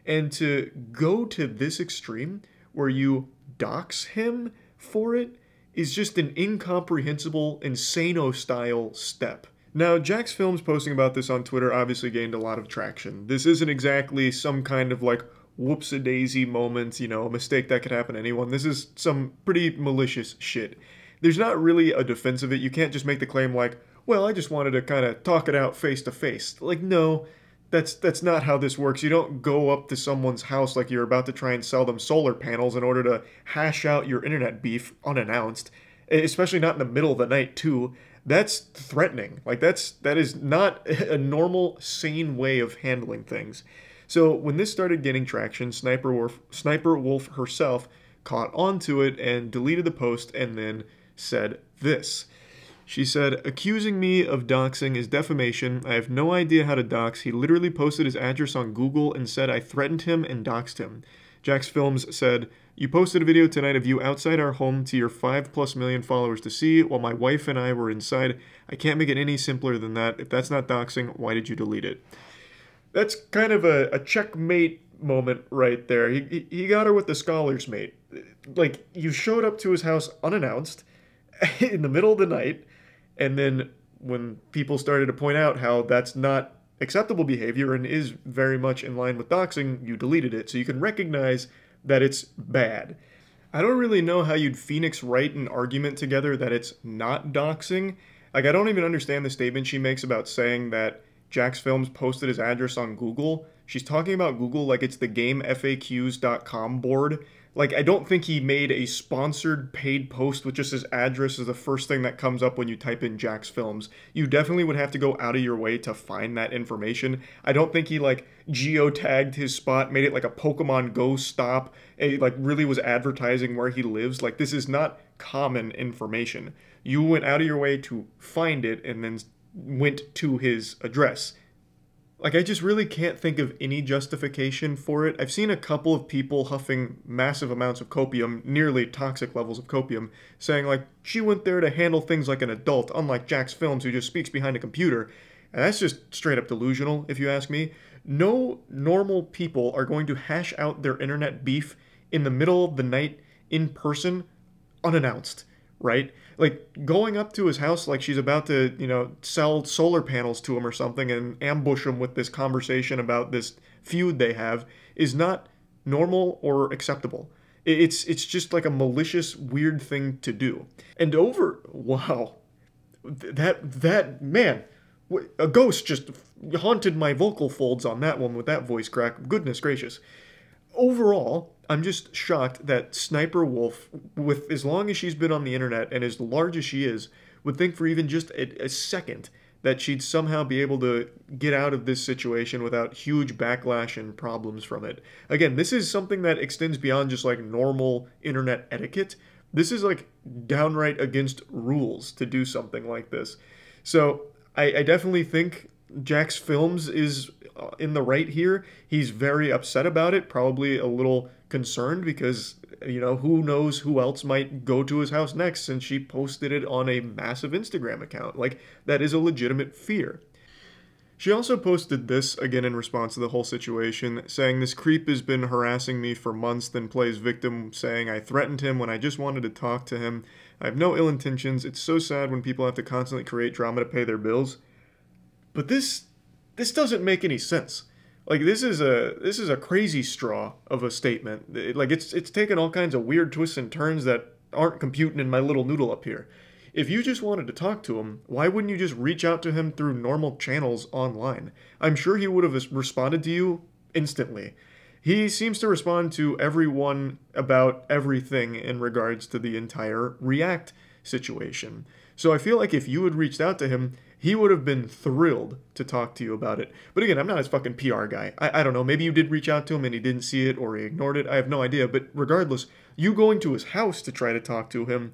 And to go to this extreme where you dox him for it is just an incomprehensible, insano-style step. Now, Jack's Films posting about this on Twitter obviously gained a lot of traction. This isn't exactly some kind of like whoops-a-daisy moment, you know, a mistake that could happen to anyone. This is some pretty malicious shit. There's not really a defense of it. You can't just make the claim like, well, I just wanted to kind of talk it out face to face. Like, no. That's not how this works. You don't go up to someone's house like you're about to try and sell them solar panels in order to hash out your internet beef unannounced, especially not in the middle of the night too. That's threatening. Like that is not a normal, sane way of handling things. So when this started getting traction, SSSniperWolf herself caught onto it and deleted the post and then said this. She said, "Accusing me of doxing is defamation. I have no idea how to dox. He literally posted his address on Google and said I threatened him and doxed him." Jack's Films said, "You posted a video tonight of you outside our home to your 5+ million followers to see while my wife and I were inside. I can't make it any simpler than that. If that's not doxing, why did you delete it?" That's kind of a checkmate moment right there. He got her with the scholar's mate. Like, you showed up to his house unannounced in the middle of the night. And then when people started to point out how that's not acceptable behavior and is very much in line with doxing, you deleted it. So you can recognize that it's bad. I don't really know how you'd Phoenix write an argument together that it's not doxing. Like, I don't even understand the statement she makes about saying that Jack's Films posted his address on Google. She's talking about Google like it's the GameFAQs.com board. Like, I don't think he made a sponsored paid post with just his address as the first thing that comes up when you type in Jack's Films. You definitely would have to go out of your way to find that information. I don't think he, like, geotagged his spot, made it like a Pokemon Go stop, and, like, really was advertising where he lives. Like, this is not common information. You went out of your way to find it and then went to his address. Like, I just really can't think of any justification for it. I've seen a couple of people huffing massive amounts of copium, nearly toxic levels of copium, saying, like, she went there to handle things like an adult, unlike Jack's Films, who just speaks behind a computer. And that's just straight up delusional, if you ask me. No normal people are going to hash out their internet beef in the middle of the night, in person, unannounced, right? Like, going up to his house like she's about to, you know, sell solar panels to him or something and ambush him with this conversation about this feud they have is not normal or acceptable. It's just like a malicious, weird thing to do. And wow. That, man, a ghost just haunted my vocal folds on that one with that voice crack. Goodness gracious. overall, I'm just shocked that Sniper Wolf, with as long as she's been on the internet and as large as she is, would think for even just a second that she'd somehow be able to get out of this situation without huge backlash and problems from it. Again, this is something that extends beyond just like normal internet etiquette. This is like downright against rules to do something like this. So I definitely think Jack's Films is in the right here. He's very upset about it, probably a little concerned because, you know, who knows who else might go to his house next since she posted it on a massive Instagram account. Like, that is a legitimate fear. She also posted this, again in response to the whole situation, saying, "This creep has been harassing me for months," then plays victim, saying, "I threatened him when I just wanted to talk to him. I have no ill intentions. It's so sad when people have to constantly create drama to pay their bills." But this doesn't make any sense. Like, this is a crazy straw of a statement. It's taken all kinds of weird twists and turns that aren't computing in my little noodle up here. If you just wanted to talk to him, why wouldn't you just reach out to him through normal channels online? I'm sure he would have responded to you instantly. He seems to respond to everyone about everything in regards to the entire React situation. So I feel like if you had reached out to him, he would have been thrilled to talk to you about it. But again, I'm not his fucking PR guy. I don't know, maybe you did reach out to him and he didn't see it or he ignored it. I have no idea. But regardless, you going to his house to try to talk to him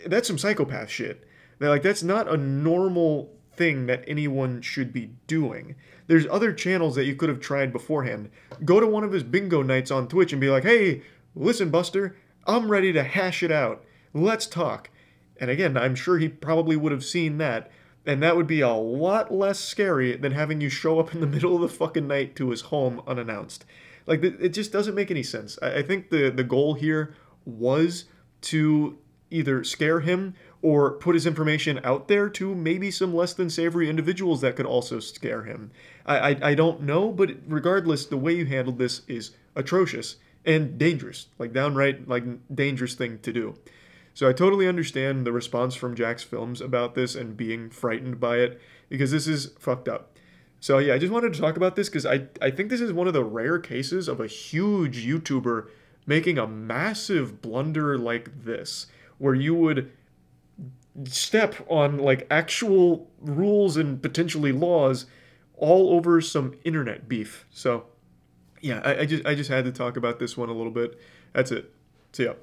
that's some psychopath shit. That's not a normal thing that anyone should be doing. There's other channels that you could have tried beforehand. Go to one of his bingo nights on Twitch and be like, "Hey, listen, Buster, I'm ready to hash it out. Let's talk." And again, I'm sure he probably would have seen that. And that would be a lot less scary than having you show up in the middle of the fucking night to his home unannounced. Like, it just doesn't make any sense. I think the goal here was to either scare him or put his information out there to maybe some less than savory individuals that could also scare him. I don't know, but regardless, the way you handled this is atrocious and dangerous. Like, downright, like, dangerous thing to do. So I totally understand the response from Jack's Films about this and being frightened by it, because this is fucked up. So yeah, I just wanted to talk about this because I think this is one of the rare cases of a huge YouTuber making a massive blunder like this, where you would step on like actual rules and potentially laws all over some internet beef. So yeah, I just had to talk about this one a little bit. That's it. See ya.